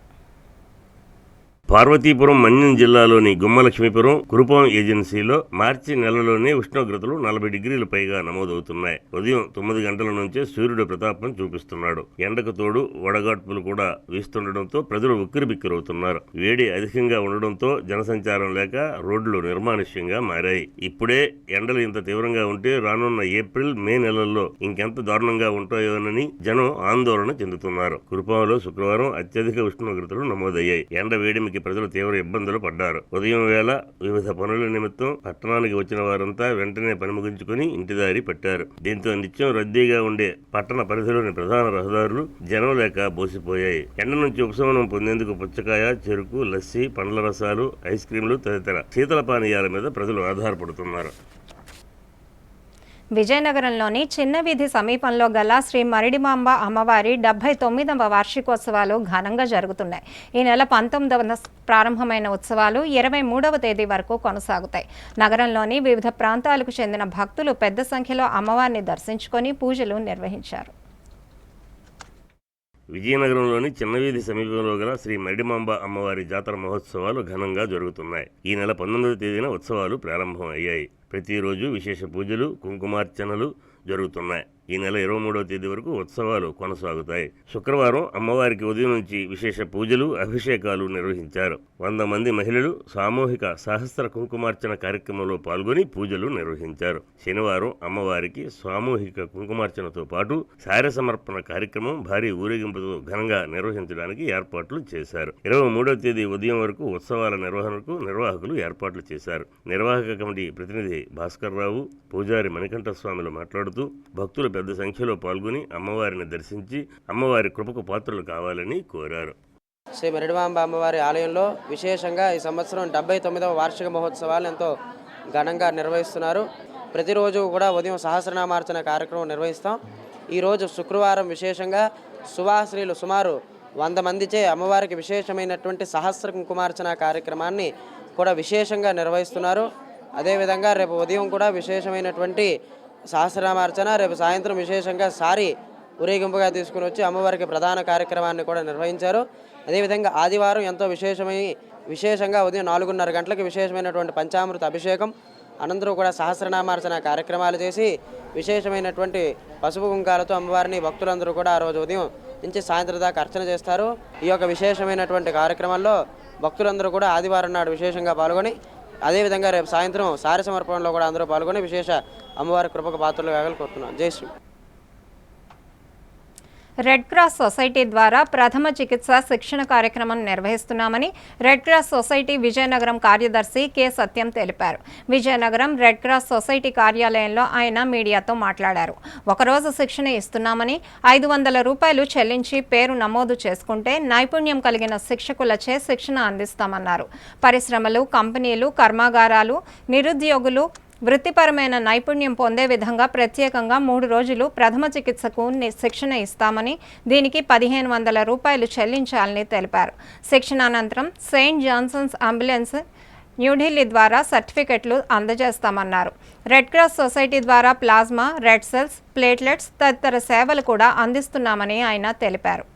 పార్వతీపురం మన్యం జిల్లాలోని గుమ్మలక్ష్మీపురం కురుపాం ఏజెన్సీలో మార్చి నెలలోనే ఉష్ణోగ్రతలు 40 డిగ్రీల పైగా నమోదవుతున్నాయి. ఉదయం 9 గంటల నుంచే సూర్యుడు ప్రతాపం చూపిస్తున్నాడు. ఎండకు తోడు వడగాడ్పులు కూడా వీస్తుండటంతో ప్రజలు ఉక్కిరిబిక్కిరవుతున్నారు. వేడి అధికంగా ఉండడంతో జనసంచారం లేక రోడ్లు నిర్మానుష్యంగా మారాయి. ఇప్పుడే ఎండలు ఇంత తీవ్రంగా ఉంటే రానున్న ఏప్రిల్ మే నెలల్లో ఇంకెంత దారుణంగా ఉంటాయోనని జనం ఆందోళన చెందుతున్నారు. కురుపాంలో శుక్రవారం అత్యధిక ఉష్ణోగ్రతలు నమోదయ్యాయి. ఎండ వేడిమికి ప్రజలు తీవ్ర ఇబ్బందులు పడ్డారు. ఉదయం వేళ వివిధ పనుల నిమిత్తం పట్టణానికి వచ్చిన వారంతా వెంటనే పని ముగించుకుని ఇంటిదారి పట్టారు. దీంతో నిత్యం రద్దీగా ఉండే పట్టణ పరిధిలోని ప్రధాన రహదారులు జనం లేక బోసిపోయాయి. ఎండ నుంచి ఉపశమనం పొందేందుకు పుచ్చకాయ, చెరుకు, లస్సీ, పండ్ల రసాలు, ఐస్ క్రీంలు తదితర శీతల పానీయాల మీద ప్రజలు ఆధారపడుతున్నారు. విజయనగరంలోని చిన్న వీధి సమీపంలో గల శ్రీ మరిడిమాంబ అమ్మవారి 79వ వార్షికోత్సవాలు ఘనంగా జరుగుతున్నాయి. ఈ నెల 19వ ప్రారంభమైన ఉత్సవాలు 23వ తేదీ వరకు కొనసాగుతాయి. నగరంలోని వివిధ ప్రాంతాలకు చెందిన భక్తులు పెద్ద సంఖ్యలో అమ్మవారిని దర్శించుకొని పూజలు నిర్వహించారు. విజయనగరంలోని చిన్నవీధి సమీపంలో గల శ్రీ మరిడిమాంబ అమ్మవారి జాతర మహోత్సవాలు ఘనంగా జరుగుతున్నాయి. ఈ నెల 19వ తేదీన ఉత్సవాలు ప్రారంభం అయ్యాయి. ప్రతిరోజు విశేష పూజలు, కుంకుమార్చనలు జరుగుతున్నాయి. ఈ నెల 23వ తేదీ వరకు ఉత్సవాలు కొనసాగుతాయి. శుక్రవారం అమ్మవారికి ఉదయం నుంచి విశేష పూజలు, అభిషేకాలు నిర్వహించారు. 100 మంది మహిళలు సామూహిక సహస్ర కుంకుమార్చన కార్యక్రమంలో పాల్గొని పూజలు నిర్వహించారు. శనివారం అమ్మవారికి సామూహిక కుంకుమార్చనతో పాటు సారె సమర్పణ కార్యక్రమం భారీ ఊరేగింపుతో ఘనంగా నిర్వహించడానికి ఏర్పాట్లు చేశారు. 23వ తేదీ ఉదయం వరకు ఉత్సవాల నిర్వహణకు నిర్వాహకులు ఏర్పాట్లు చేశారు. నిర్వాహక కమిటీ ప్రతినిధి భాస్కర్ రావు, పూజారి మణికంఠ స్వామిలు మాట్లాడుతూ భక్తులు పెద్ద సంఖ్యలో పాల్గొని అమ్మవారిని దర్శించి అమ్మవారి కృపకు పాత్రలు కావాలని కోరారు. శ్రీ మరిడిమాంబ అమ్మవారి ఆలయంలో విశేషంగా ఈ సంవత్సరం 79వ వార్షిక మహోత్సవాలు ఎంతో ఘనంగా నిర్వహిస్తున్నారు. ప్రతిరోజు కూడా ఉదయం సహస్రనామార్చన కార్యక్రమం నిర్వహిస్తాం. ఈరోజు శుక్రవారం విశేషంగా సువాశ్రీలు సుమారు 100 మందిచే అమ్మవారికి విశేషమైనటువంటి సహస్ర కుంకుమార్చన కార్యక్రమాన్ని కూడా విశేషంగా నిర్వహిస్తున్నారు. అదేవిధంగా రేపు ఉదయం కూడా విశేషమైనటువంటి సహస్రనామార్చన, రేపు సాయంత్రం విశేషంగా సారి ఊరేగింపుగా తీసుకుని వచ్చి అమ్మవారికి ప్రధాన కార్యక్రమాన్ని కూడా నిర్వహించారు. అదేవిధంగా ఆదివారం ఎంతో విశేషంగా ఉదయం 4:30 గంటలకు విశేషమైనటువంటి పంచామృత అభిషేకం, అనంతరం కూడా సహస్రనామార్చన కార్యక్రమాలు చేసి విశేషమైనటువంటి పసుపు కుంకాలతో అమ్మవారిని భక్తులందరూ కూడా ఆ రోజు ఉదయం నుంచి సాయంత్రం దాకా అర్చన చేస్తారు. ఈ యొక్క విశేషమైనటువంటి కార్యక్రమంలో భక్తులందరూ కూడా ఆదివారం నాడు విశేషంగా పాల్గొని అదేవిధంగా రేపు సాయంత్రం సారి సమర్పణలో కూడా అందరూ పాల్గొని విశేష అమ్మవారి కృపకు పాత్రలు కాగలు కోరుతున్నాను. జై శ్రీ. రెడ్ క్రాస్ సొసైటీ ద్వారా ప్రథమ చికిత్స శిక్షణ కార్యక్రమం నిర్వహిస్తున్నామని రెడ్ క్రాస్ సొసైటీ విజయనగరం కార్యదర్శి కె సత్యం తెలిపారు. విజయనగరం రెడ్ క్రాస్ సొసైటీ కార్యాలయంలో ఆయన మీడియాతో మాట్లాడారు. ఒకరోజు శిక్షణ ఇస్తున్నామని 500 రూపాయలు చెల్లించి పేరు నమోదు చేసుకుంటే నైపుణ్యం కలిగిన శిక్షకులచే శిక్షణ అందిస్తామన్నారు. పరిశ్రమలు, కంపెనీలు, కర్మాగారాలు, నిరుద్యోగులు వృత్తిపరమైన నైపుణ్యం పొందే విధంగా ప్రత్యేకంగా 3 రోజులు ప్రథమ చికిత్సకు శిక్షణ ఇస్తామని, దీనికి 1500 రూపాయలు చెల్లించాలని తెలిపారు. శిక్షణ అనంతరం సెయింట్ జాన్సన్స్ అంబులెన్స్ న్యూఢిల్లీ ద్వారా సర్టిఫికెట్లు అందజేస్తామన్నారు. రెడ్ క్రాస్ సొసైటీ ద్వారా ప్లాస్మా, రెడ్ సెల్స్, ప్లేట్లెట్స్ తదితర సేవలు కూడా అందిస్తున్నామని ఆయన తెలిపారు.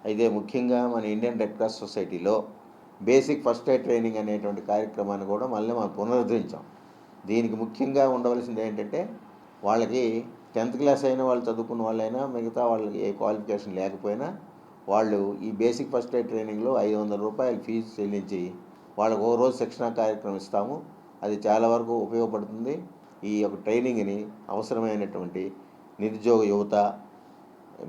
అయితే ముఖ్యంగా మన ఇండియన్ రెడ్ క్రాస్ సొసైటీలో బేసిక్ ఫస్ట్ ఎయిడ్ ట్రైనింగ్ అనేటువంటి కార్యక్రమాన్ని కూడా మళ్ళీ మనం పునరుద్ధరించాం. దీనికి ముఖ్యంగా ఉండవలసింది ఏంటంటే వాళ్ళకి 10th క్లాస్ అయిన వాళ్ళు చదువుకున్న వాళ్ళైనా మిగతా వాళ్ళకి ఏ క్వాలిఫికేషన్ లేకపోయినా వాళ్ళు ఈ బేసిక్ ఫస్ట్ ఎయిడ్ ట్రైనింగ్లో 500 రూపాయలు ఫీజు చెల్లించి వాళ్ళకు ఒక రోజు శిక్షణ కార్యక్రమం ఇస్తాము. అది చాలా వరకు ఉపయోగపడుతుంది. ఈ యొక్క ట్రైనింగ్ని అవసరమైనటువంటి నిరుద్యోగ యువత,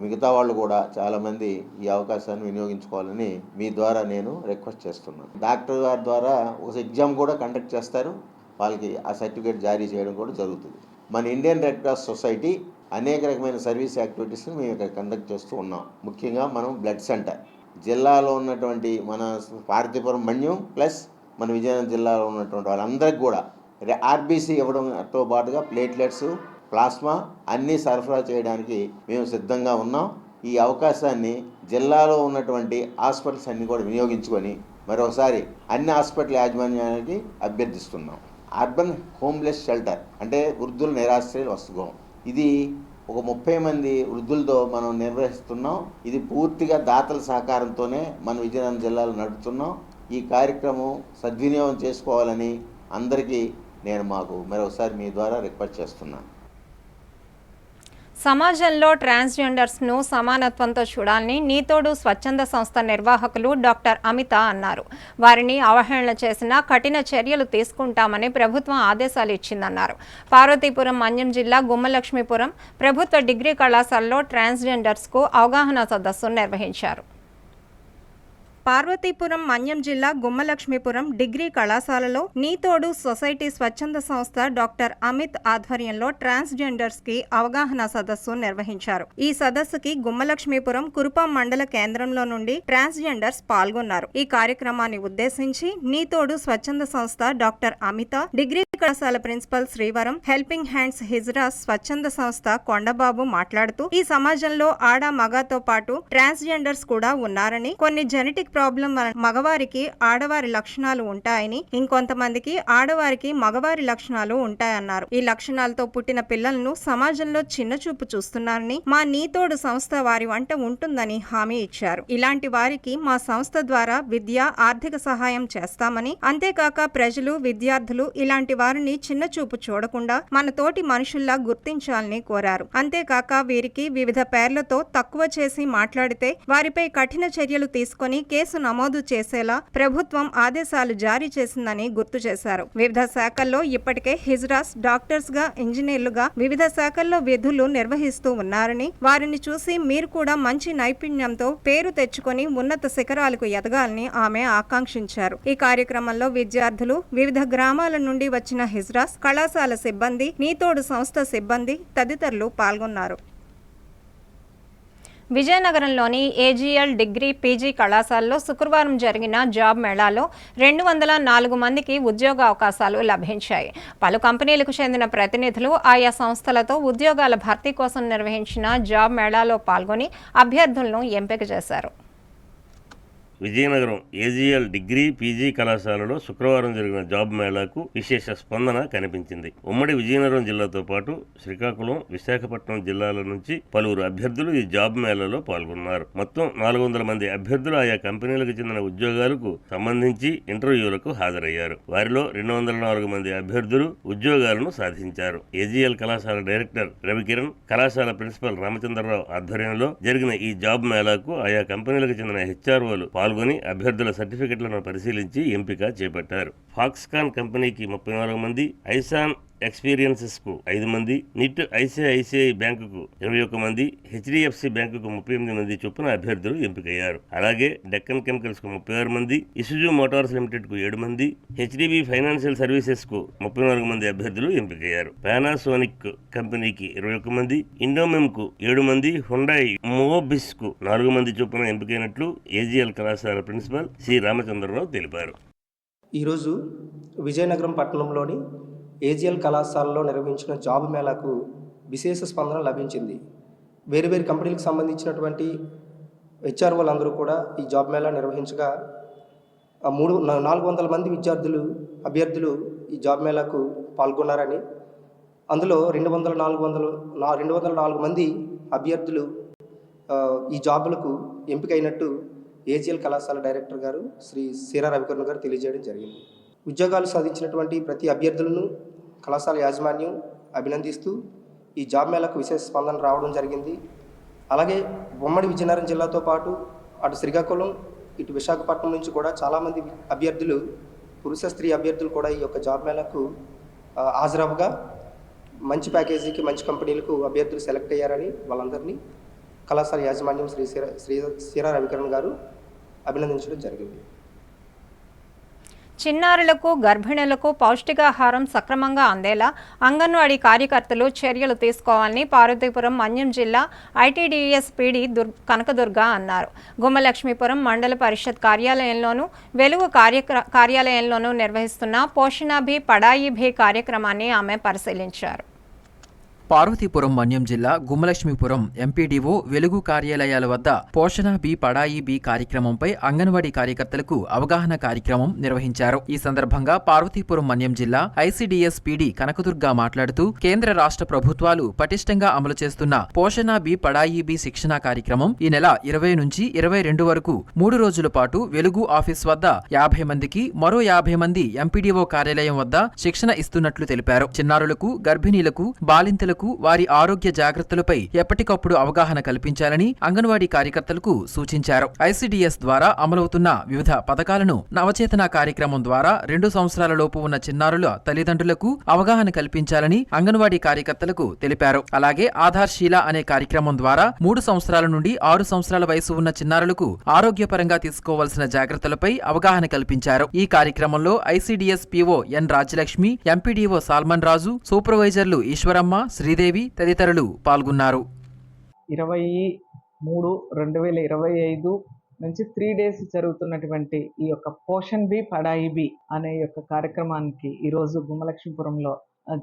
మిగతా వాళ్ళు కూడా చాలామంది ఈ అవకాశాన్ని వినియోగించుకోవాలని మీ ద్వారా నేను రిక్వెస్ట్ చేస్తున్నాను. డాక్టర్ గారి ద్వారా ఒక ఎగ్జామ్ కూడా కండక్ట్ చేస్తారు. వాళ్ళకి ఆ సర్టిఫికేట్ జారీ చేయడం కూడా జరుగుతుంది. మన ఇండియన్ రెడ్ క్రాస్ సొసైటీ అనేక రకమైన సర్వీస్ యాక్టివిటీస్ని మేము ఇక్కడ కండక్ట్ చేస్తూ ఉన్నాం. ముఖ్యంగా మనం బ్లడ్ సెంటర్, జిల్లాలో ఉన్నటువంటి మన పార్వతీపురం మన్యం ప్లస్ మన విజయనగరం జిల్లాలో ఉన్నటువంటి వాళ్ళందరికీ కూడా ఆర్బీసీ ఇవ్వడంతో పాటుగా ప్లేట్లెట్స్, ప్లాస్మా అన్నీ సరఫరా చేయడానికి మేము సిద్ధంగా ఉన్నాం. ఈ అవకాశాన్ని జిల్లాలో ఉన్నటువంటి హాస్పిటల్స్ అన్నీ కూడా వినియోగించుకొని మరోసారి అన్ని హాస్పిటల్ యాజమాన్యానికి అభ్యర్థిస్తున్నాం. అర్బన్ హోమ్లెస్ షెల్టర్ అంటే వృద్ధుల నిరాశ్రయ వసతిగృహం, ఇది ఒక 30 మంది వృద్ధులతో మనం నిర్వహిస్తున్నాం. ఇది పూర్తిగా దాతల సహకారంతోనే మన విజయనగరం జిల్లాలో నడుపుతున్నాం. ఈ కార్యక్రమం సద్వినియోగం చేసుకోవాలని అందరికీ నేను మరోసారి మీ ద్వారా రిక్వెస్ట్ చేస్తున్నాను. సమాజంలో ట్రాన్స్జెండర్స్ను సమానత్వంతో చూడాలని నీతోడు స్వచ్ఛంద సంస్థ నిర్వాహకులు డాక్టర్ అమిత అన్నారు. వారిని అవహేళన చేసినా కఠిన చర్యలు తీసుకుంటామని ప్రభుత్వం ఆదేశాలు ఇచ్చిందన్నారు. పార్వతీపురం మన్యం జిల్లా గుమ్మలక్ష్మీపురం ప్రభుత్వ డిగ్రీ కళాశాలలో ట్రాన్స్జెండర్స్కు అవగాహన సదస్సు నిర్వహించారు. పార్వతీపురం మన్యం జిల్లా గుమ్మలక్ష్మీపురం డిగ్రీ కళాశాలలో నీతోడు సొసైటీ స్వచ్ఛంద సంస్థ డాక్టర్ అమిత్ ఆధ్వర్యంలో ట్రాన్స్జెండర్స్ కి అవగాహన సదస్సు నిర్వహించారు. ఈ సదస్సుకి గుమ్మలక్ష్మీపురం కురుపాం మండల కేంద్రంలో నుండి ట్రాన్స్జెండర్స్ పాల్గొన్నారు. ఈ కార్యక్రమాన్ని ఉద్దేశించి నీతోడు స్వచ్ఛంద సంస్థ డాక్టర్ అమిత, డిగ్రీ కళాశాల principal Srivaram, helping hands hijras స్వచ్ఛంద సంస్థ కొండబాబు మాట్లాడుతూ ఈ సమాజంలో ఆడ మగతో పాటు ట్రాన్స్జెండర్స్ కూడా ఉన్నారని, కొన్ని జెనెటిక్ ప్రాబ్లం మగవారికి ఆడవారి లక్షణాలు ఉంటాయని, ఇంకొంతమందికి ఆడవారికి మగవారి లక్షణాలు ఉంటాయన్నారు. ఈ లక్షణాలతో పుట్టిన పిల్లలను సమాజంలో చిన్నచూపు చూస్తున్నారని, మా నీతోడు సంస్థ వారి వంట ఉంటుందని హామీ ఇచ్చారు. ఇలాంటి వారికి మా సంస్థ ద్వారా విద్య, ఆర్థిక సహాయం చేస్తామని, అంతేకాక ప్రజలు, విద్యార్థులు ఇలాంటి వారిని చిన్నచూపు చూడకుండా మన తోటి మనుషుల్లా గుర్తించాలని కోరారు. అంతేకాక వీరికి వివిధ పేర్లతో తక్కువ చేసి మాట్లాడితే వారిపై కఠిన చర్యలు తీసుకొని కేసు నమోదు చేసేలా ప్రభుత్వం ఆదేశాలు జారీ చేసిందని గుర్తు చేశారు. వివిధ శాఖల్లో ఇప్పటికే హిజ్రాస్ డాక్టర్స్ గా, ఇంజనీర్లుగా వివిధ శాఖల్లో విధులు నిర్వహిస్తూ ఉన్నారని, వారిని చూసి మీరు కూడా మంచి నైపుణ్యంతో పేరు తెచ్చుకొని ఉన్నత శిఖరాలకు ఎదగాలని ఆమె ఆకాంక్షించారు. ఈ కార్యక్రమంలో విద్యార్థులు, వివిధ గ్రామాల నుండి వచ్చిన హిజ్రాస్ కళాశాల సిబ్బంది, నీతోడు సంస్థ సిబ్బంది తదితరులు పాల్గొన్నారు. విజయనగరంలోని ఏజీఎల్ డిగ్రీ, పీజీ కళాశాలలో శుక్రవారం జరిగిన జాబ్ మేళాలో 204 మందికి ఉద్యోగ అవకాశాలు లభించాయి. పలు కంపెనీలకు చెందిన ప్రతినిధులు ఆయా సంస్థలతో ఉద్యోగాల భర్తీ కోసం నిర్వహించిన జాబ్ మేళాలో పాల్గొని అభ్యర్థులను ఎంపిక చేశారు. విజయనగరం ఏజీఎల్ డిగ్రీ, పీజీ కళాశాలలో శుక్రవారం జరిగిన జాబ్ మేళాకు విశేష స్పందన కనిపించింది. ఉమ్మడి విజయనగరం జిల్లాతో పాటు శ్రీకాకుళం, విశాఖపట్నం జిల్లాల నుంచి పలువురు అభ్యర్థులు ఈ జాబ్ మేళాలో పాల్గొన్నారు. మొత్తం 400 మంది అభ్యర్థులు ఆయా కంపెనీలకు చెందిన ఉద్యోగాలకు సంబంధించి ఇంటర్వ్యూలకు హాజరయ్యారు. వారిలో 204 మంది అభ్యర్థులు ఉద్యోగాలను సాధించారు. ఏజీఎల్ కళాశాల డైరెక్టర్ రవికిరణ్, కళాశాల ప్రిన్సిపల్ రామచంద్రరావు ఆధ్వర్యంలో జరిగిన ఈ జాబ్ మేళాకు ఆయా కంపెనీలకు చెందిన హెచ్ఆర్ఓలు పాల్గొన్నారు. పాల్గొని అభ్యర్థుల సర్టిఫికెట్లను పరిశీలించి ఎంపిక చేపట్టారు. ఫాక్స్కాన్ కంపెనీకి 34 మంది, ఐసాన్ ఎక్స్పీరియన్సెస్కు 5 మంది, నిట్ ఐసిఐసిఐ బ్యాంకుకు 21 మంది, హెచ్డిఎఫ్సి బ్యాంకుకు 38 మంది చొప్పున అభ్యర్థులు ఎంపికయ్యారు. అలాగే డెక్కన్ కెమికల్స్కు 36 మంది, ఇసుజు మోటార్స్ లిమిటెడ్కు 7 మంది, హెచ్డిబి ఫైనాన్షియల్ సర్వీసెస్కు 34 మంది అభ్యర్థులు ఎంపికయ్యారు. పానాసోనిక్ కంపెనీకి 21 మంది, ఇండోమెమ్కు 7 మంది, హుండాయ్ మోబిస్కు 4 మంది చొప్పున ఎంపికైనట్లు ఏజీఎల్ కళాశాల ప్రిన్సిపల్ సి రామచంద్రరావు తెలిపారు. ఈరోజు విజయనగరం పట్టణంలోని ఏజీఎల్ కళాశాలలో నిర్వహించిన జాబ్ మేళాకు విశేష స్పందన లభించింది. వేరు వేరు కంపెనీలకు సంబంధించినటువంటి హెచ్ఆర్ఓలందరూ కూడా ఈ జాబ్ మేళా నిర్వహించగా 400 మంది అభ్యర్థులు ఈ జాబ్ మేళాకు పాల్గొన్నారని, అందులో 204 మంది అభ్యర్థులు ఈ జాబులకు ఎంపికైనట్టు ఏజీఎల్ కళాశాల డైరెక్టర్ గారు శ్రీ సీరా రవికరణ్ గారు తెలియజేయడం జరిగింది. ఉద్యోగాలు సాధించినటువంటి ప్రతి అభ్యర్థులను కళాశాల యాజమాన్యం అభినందిస్తూ ఈ జాబ్ మేళకు విశేష స్పందన రావడం జరిగింది. అలాగే ఉమ్మడి విజయనగరం జిల్లాతో పాటు అటు శ్రీకాకుళం ఇటు విశాఖపట్నం నుంచి కూడా చాలామంది అభ్యర్థులు, పురుష స్త్రీ అభ్యర్థులు కూడా ఈ యొక్క జాబ్ మేళకు హాజరవగా మంచి ప్యాకేజీకి మంచి కంపెనీలకు అభ్యర్థులు సెలెక్ట్ అయ్యారని వాళ్ళందరినీ కళాశాల యాజమాన్యం శ్రీ సీరా రవికరణ్ గారు అభినందించడం జరిగింది. చిన్నారులకు, గర్భిణులకు పౌష్టికాహారం సక్రమంగా అందేలా అంగన్వాడీ కార్యకర్తలు చర్యలు తీసుకోవాలని పార్వతీపురం మన్యం జిల్లా ఐటీడీఎస్ పీడీ కనకదుర్గ అన్నారు. గుమ్మలక్ష్మీపురం మండల పరిషత్ కార్యాలయంలోనూ, వెలుగు కార్యాలయంలోనూ నిర్వహిస్తున్న పోషణాభి పడాయిభి కార్యక్రమాన్ని ఆమె పరిశీలించారు. పార్వతీపురం మన్యం జిల్లా గుమ్మలక్ష్మీపురం ఎంపీడీఓ వెలుగు కార్యాలయాల వద్ద పోషణ బి పడాయి బి కార్యక్రమంపై అంగన్వాడీ కార్యకర్తలకు అవగాహన కార్యక్రమం నిర్వహించారు. ఈ సందర్భంగా పార్వతీపురం మన్యం జిల్లా ఐసీడీఎస్ పీడీ కనకదుర్గ మాట్లాడుతూ కేంద్ర రాష్ట్ర ప్రభుత్వాలు పటిష్టంగా అమలు చేస్తున్న పోషణ బి పడాయి బి శిక్షణ కార్యక్రమం ఈ నెల 20 నుంచి 22 వరకు 3 రోజుల పాటు వెలుగు ఆఫీస్ వద్ద 50 మందికి, మరో 50 మంది ఎంపీడీఓ కార్యాలయం వద్ద శిక్షణ ఇస్తున్నట్లు తెలిపారు. చిన్నారులకు, గర్భిణీలకు, బాలింతలకు వారి ఆరోగ్య జాగ్రత్తలపై ఎప్పటికప్పుడు అవగాహన కల్పించాలని అంగన్వాడీ కార్యకర్తలకు సూచించారు. ఐసీడీఎస్ ద్వారా అమలవుతున్న వివిధ పథకాలను నవచేతన కార్యక్రమం ద్వారా 2 సంవత్సరాల లోపు ఉన్న చిన్నారుల తల్లిదండ్రులకు అవగాహన కల్పించాలని అంగన్వాడీ కార్యకర్తలకు తెలిపారు. అలాగే ఆధార్శీల అనే కార్యక్రమం ద్వారా 3 సంవత్సరాల నుండి 6 సంవత్సరాల వయసు ఉన్న చిన్నారులకు ఆరోగ్యపరంగా తీసుకోవాల్సిన జాగ్రత్తలపై అవగాహన కల్పించారు. ఈ కార్యక్రమంలో ఐసీడీఎస్ పీఓ ఎన్ రాజ్యలక్ష్మి, ఎంపీడీఓ సాల్మన్ రాజు, సూపర్వైజర్లు ఈశ్వరమ్మ, శ్రీదేవి తదితరులు పాల్గొన్నారు. 23/2025 నుంచి 3 days జరుగుతున్నటువంటి ఈ యొక్క పోషణ్ బి పడాయి బి అనే యొక్క కార్యక్రమానికి ఈరోజు గుమ్మలక్ష్మీపురంలో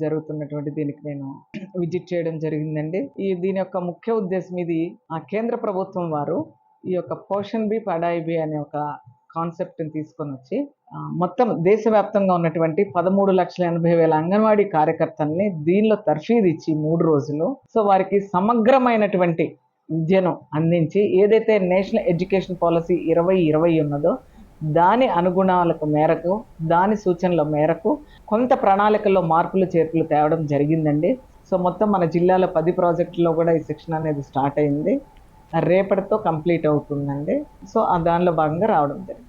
జరుగుతున్నటువంటి దీనికి నేను విజిట్ చేయడం జరిగిందండి. దీని యొక్క ముఖ్య ఉద్దేశం ఇది కేంద్ర ప్రభుత్వం వారు ఈ యొక్క పోషణ్ బి పడాయి బి అనే ఒక కాన్సెప్ట్ని తీసుకొని వచ్చి మొత్తం దేశవ్యాప్తంగా ఉన్నటువంటి 13,80,000 అంగన్వాడీ కార్యకర్తల్ని దీనిలో తర్ఫీదు ఇచ్చి 3 రోజులు వారికి సమగ్రమైనటువంటి విద్యను అందించి ఏదైతే నేషనల్ ఎడ్యుకేషన్ పాలసీ 2020 ఉన్నదో దాని అనుగుణాలకు మేరకు, దాని సూచనల మేరకు కొంత ప్రణాళికల్లో మార్పులు చేర్పులు తేవడం జరిగిందండి. మొత్తం మన జిల్లాలో 10 ప్రాజెక్టుల్లో కూడా ఈ శిక్షణ అనేది స్టార్ట్ అయింది. రేపటితో కంప్లీట్ అవుతుందండి. దానిలో భాగంగా రావడం జరిగింది.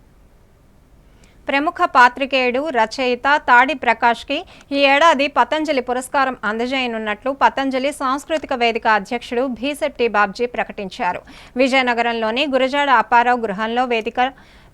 ప్రముఖ పాత్రికేయుడు, రచయిత తాడి ప్రకాష్కి ఈ ఏడాది పతంజలి పురస్కారం అందజేయనున్నట్లు పతంజలి సాంస్కృతిక వేదిక అధ్యక్షుడు భీశెట్టి బాబ్జీ ప్రకటించారు. విజయనగరంలోని గురజాడ అప్పారావు గృహంలో వేదిక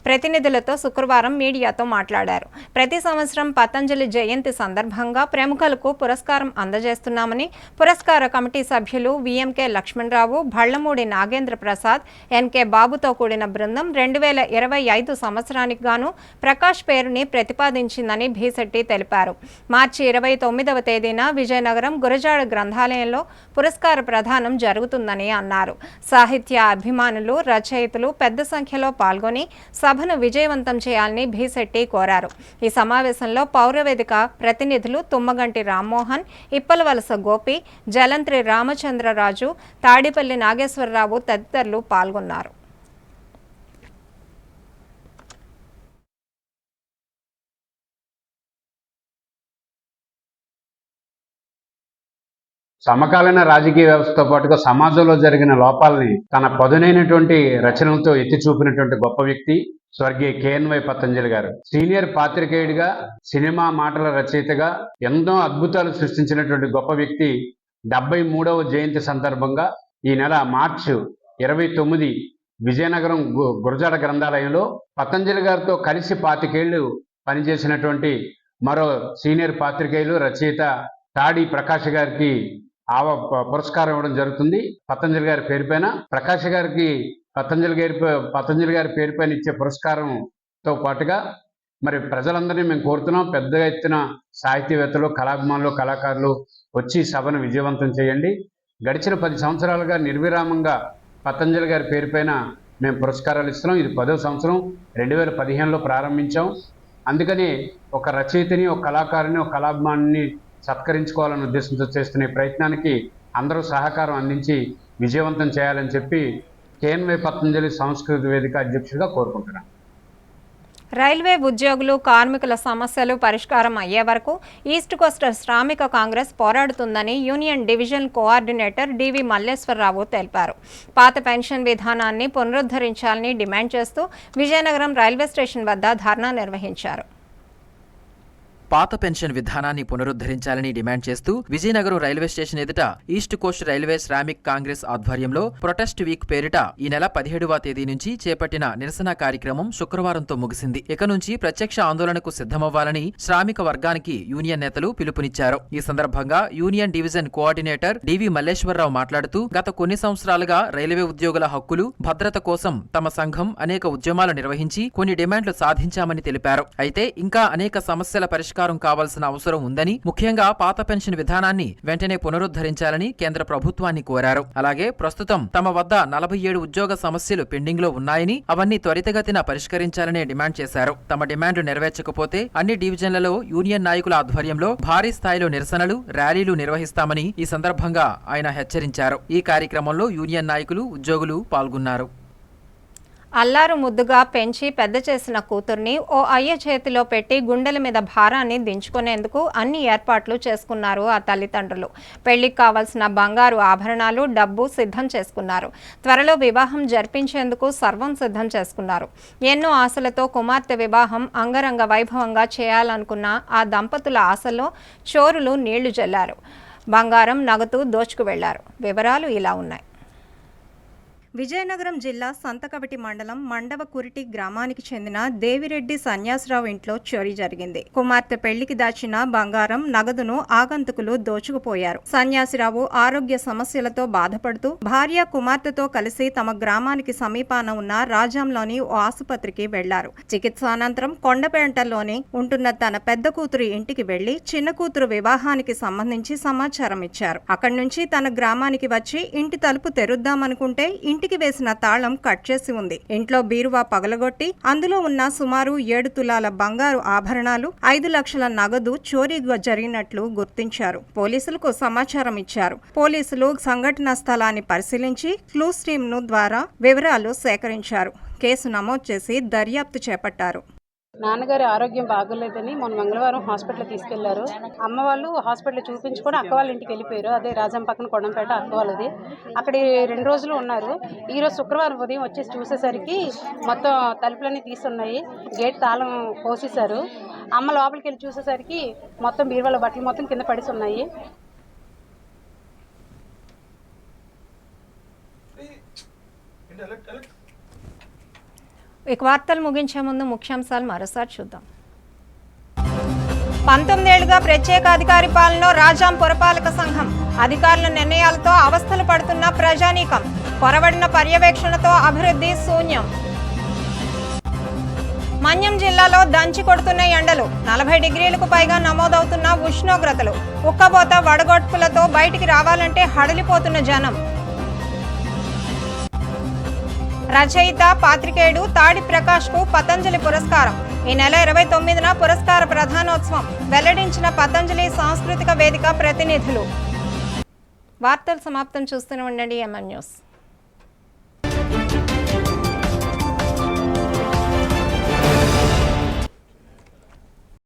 ప్రతినిధులతో శుక్రవారం మీడియాతో మాట్లాడారు. ప్రతి సంవత్సరం పతంజలి జయంతి సందర్భంగా ప్రముఖులకు పురస్కారం అందజేస్తున్నామని, పురస్కార కమిటీ సభ్యులు విఎంకే లక్ష్మణరావు, భళ్లమూడి నాగేంద్ర ప్రసాద్, ఎన్కే బాబుతో కూడిన బృందం 2025 సంవత్సరానికి గాను ప్రకాష్ పేరుని ప్రతిపాదించిందని భీశెట్టి తెలిపారు. మార్చి 29వ తేదీన విజయనగరం గురజాడ గ్రంథాలయంలో పురస్కార ప్రదానం జరుగుతుందని అన్నారు. సాహిత్య అభిమానులు, రచయితలు పెద్ద సంఖ్యలో పాల్గొని సభను విజయవంతం చేయాలని భీశెట్టి కోరారు. ఈ సమావేశంలో పౌరవేదిక ప్రతినిధులు తుమ్మగంటి రామ్మోహన్, ఇప్పలవలస గోపి, జలంత్రి రామచంద్రరాజు, తాడిపల్లి నాగేశ్వరరావు తదితరులు పాల్గొన్నారు. సమకాలీన రాజకీయ వ్యవస్థతో పాటుగా సమాజంలో జరిగిన లోపాలని తన పదునైనటువంటి రచనలతో ఎత్తి చూపినటువంటి గొప్ప వ్యక్తి స్వర్గీయ కేఎన్వై పతంజలి గారు. సీనియర్ పాత్రికేయుడిగా, సినిమా మాటల రచయితగా ఎన్నో అద్భుతాలు సృష్టించినటువంటి గొప్ప వ్యక్తి 73వ జయంతి సందర్భంగా ఈ నెల మార్చి 29 విజయనగరం గురజాడ గ్రంథాలయంలో పతంజలి గారితో కలిసి 25 ఏళ్లు పనిచేసినటువంటి మరో సీనియర్ పాత్రికేయులు, రచయిత తాడి ప్రకాష్ గారికి పురస్కారం ఇవ్వడం జరుగుతుంది. పతంజలి గారి పేరుపైన ప్రకాష్ గారికి పతంజలి గారి పేరుపైన ఇచ్చే పురస్కారంతో పాటుగా మరి ప్రజలందరినీ మేము కోరుతున్నాం, పెద్ద ఎత్తున సాహితీవేత్తలు, కళాభిమానులు, కళాకారులు వచ్చి సభను విజయవంతం చేయండి. గడిచిన 10 సంవత్సరాలుగా నిర్విరామంగా పతంజలి గారి పేరుపైన మేము పురస్కారాలు ఇస్తున్నాం. ఇది 10వ సంవత్సరం, 2015లో ప్రారంభించాం. అందుకని ఒక రచయితని, ఒక కళాకారుని, ఒక కళాభిమానిని సత్కరించుకోవాలనే ఉద్దేశంతో చేస్తున్న ఈ ప్రయత్నానికి అందరూ సహకారం అందించి విజయవంతం చేయాలని చెప్పి కేఎన్వై పతంజలి సంస్కృత వేదిక అధ్యక్షుడిగా కోరుకుంటున్నాను. రైల్వే ఉద్యోగులు, కార్మికుల సమస్యలు పరిష్కారం అయ్యే వరకు ఈస్ట్ కోస్ట్ శ్రామిక కాంగ్రెస్ పోరాడుతుందని యూనియన్ డివిజన్ కోఆర్డినేటర్ డివి మల్లేశ్వరరావు తెలిపారు. పాత పెన్షన్ విధానాన్ని పునరుద్ధరించాలని డిమాండ్ చేస్తూ విజయనగరం రైల్వే స్టేషన్ వద్ద ధర్నా నిర్వహించారు. పాత పెన్షన్ విధానాన్ని పునరుద్ధరించాలని డిమాండ్ చేస్తూ విజయనగరం రైల్వే స్టేషన్ ఎదుట east Coast railway Shramik Congress ఆధ్వర్యంలో ప్రొటెస్ట్ వీక్ పేరిట ఈ నెల 17వ తేదీ నుంచి చేపట్టిన నిరసన కార్యక్రమం శుక్రవారంతో ముగిసింది. ఇక నుంచి ప్రత్యక్ష ఆందోళనకు సిద్ధమవ్వాలని శ్రామిక వర్గానికి యూనియన్ నేతలు పిలుపునిచ్చారు. ఈ సందర్భంగా యూనియన్ డివిజన్ కోఆర్డినేటర్ డివి మల్లేశ్వరరావు మాట్లాడుతూ గత కొన్ని సంవత్సరాలుగా రైల్వే ఉద్యోగుల హక్కులు, భద్రత కోసం తమ సంఘం అనేక ఉద్యమాలు నిర్వహించి కొన్ని డిమాండ్లు సాధించామని తెలిపారు. అయితే ఇంకా అనేక సమస్యల పరిష్కారం కావాల్సిన అవసరం ఉందని, ముఖ్యంగా పాత పెన్షన్ విధానాన్ని వెంటనే పునరుద్ధరించాలని కేంద్ర ప్రభుత్వాన్ని కోరారు. అలాగే ప్రస్తుతం తమ వద్ద 47 ఉద్యోగ సమస్యలు పెండింగ్ లో ఉన్నాయని, అవన్నీ త్వరితగతిన పరిష్కరించాలని డిమాండ్ చేశారు. తమ డిమాండ్లు నెరవేర్చకపోతే అన్ని డివిజన్లలో యూనియన్ నాయకుల ఆధ్వర్యంలో భారీ స్థాయిలో నిరసనలు, ర్యాలీలు నిర్వహిస్తామని ఈ సందర్భంగా ఆయన హెచ్చరించారు. ఈ కార్యక్రమంలో యూనియన్ నాయకులు, ఉద్యోగులు పాల్గొన్నారు. అల్లారు ముద్దుగా పెంచి పెద్ద చేసిన కూతుర్ని ఓ అయ్య చేతిలో పెట్టి గుండెల మీద భారాన్ని దించుకునేందుకు అన్ని ఏర్పాట్లు చేసుకున్నారు ఆ తల్లిదండ్రులు. పెళ్లికి కావాల్సిన బంగారు ఆభరణాలు, డబ్బు సిద్ధం చేసుకున్నారు. త్వరలో వివాహం జరిపించేందుకు సర్వం సిద్ధం చేసుకున్నారు. ఎన్నో ఆశలతో కుమార్తె వివాహం అంగరంగ వైభవంగా చేయాలనుకున్న ఆ దంపతుల ఆశల్లో చోరులు నీళ్లు జల్లారు. బంగారం, నగదు దోచుకు వెళ్లారు. వివరాలు ఇలా ఉన్నాయి. విజయనగరం జిల్లా సంతకవిటి మండలం మండవకురిటి గ్రామానికి చెందిన దేవిరెడ్డి సన్యాసరావు ఇంట్లో చోరీ జరిగింది. కుమార్తె పెళ్లికి దాచిన బంగారం, నగదును ఆగంతుకులు దోచుకుపోయారు. సన్యాసిరావు ఆరోగ్య సమస్యలతో బాధపడుతూ భార్య, కుమార్తెతో కలిసి తమ గ్రామానికి సమీపాన ఉన్న రాజాంలోని ఓ ఆసుపత్రికి వెళ్లారు. చికిత్సానంతరం కొండపేంటలోని ఉంటున్న తన పెద్ద కూతురు ఇంటికి వెళ్లి చిన్న కూతురు వివాహానికి సంబంధించి సమాచారం ఇచ్చారు. అక్కడి నుంచి తన గ్రామానికి వచ్చి ఇంటి తలుపు తెరుద్దామనుకుంటే ఇంటికి వేసిన తాళం కట్ చేసి ఉంది. ఇంట్లో బీరువా పగలగొట్టి అందులో ఉన్న సుమారు 7 తులాల బంగారు ఆభరణాలు, 5 లక్షల నగదు చోరీగా జరిగినట్లు గుర్తించారు. పోలీసులకు సమాచారం ఇచ్చారు. పోలీసులు సంఘటనా స్థలాన్ని పరిశీలించి క్లూస్ టీమ్ ద్వారా వివరాలు సేకరించారు. కేసు నమోదు చేసి దర్యాప్తు చేపట్టారు. నాన్నగారి ఆరోగ్యం బాగోలేదని మొన్న మంగళవారం హాస్పిటల్ తీసుకెళ్లారు. అమ్మ వాళ్ళు హాస్పిటల్ చూపించుకొని అక్క వాళ్ళ ఇంటికి వెళ్ళిపోయారు. అదే రాజం పక్కన కొండంపేట అక్క వాళ్ళది. అక్కడ 2 రోజులు ఉన్నారు. ఈరోజు శుక్రవారం ఉదయం వచ్చేసి చూసేసరికి మొత్తం తలుపులన్నీ తీసున్నాయి. గేట్ తాళం పోసేశారు. అమ్మ లోపలికి వెళ్ళి చూసేసరికి మొత్తం బీరువాల బట్టలు మొత్తం కింద పడిసి ఉన్నాయి. ఇక వార్తలు ముగించే ముందు ముఖ్యాంశాలు మరోసారి చూద్దాం. 19 ఏళ్లుగా ప్రత్యేక అధికారి పాలనలో రాజాం పురపాలక సంఘం. అధికారుల నిర్ణయాలతో అవస్థలు పడుతున్న ప్రజానీకం. కొరవడిన పర్యవేక్షణతో అభివృద్ధి శూన్యం. మన్యం జిల్లాలో దంచి కొడుతున్న ఎండలు. 40 డిగ్రీలకు పైగా నమోదవుతున్న ఉష్ణోగ్రతలు. ఉక్కబోత, వడగొట్టులతో బయటికి రావాలంటే హడలిపోతున్న జనం. రచయిత, పాత్రికేయుడు తాడి ప్రకాష్ కు పతంజలి పురస్కారం. ఈ నెల 29న పురస్కార ప్రధానోత్సవం. వెల్లడించిన పతంజలి సాంస్కృతిక వేదిక ప్రతినిధులు. వార్తలు సమాప్తం. చూస్తూనే ఉండండి MN న్యూస్.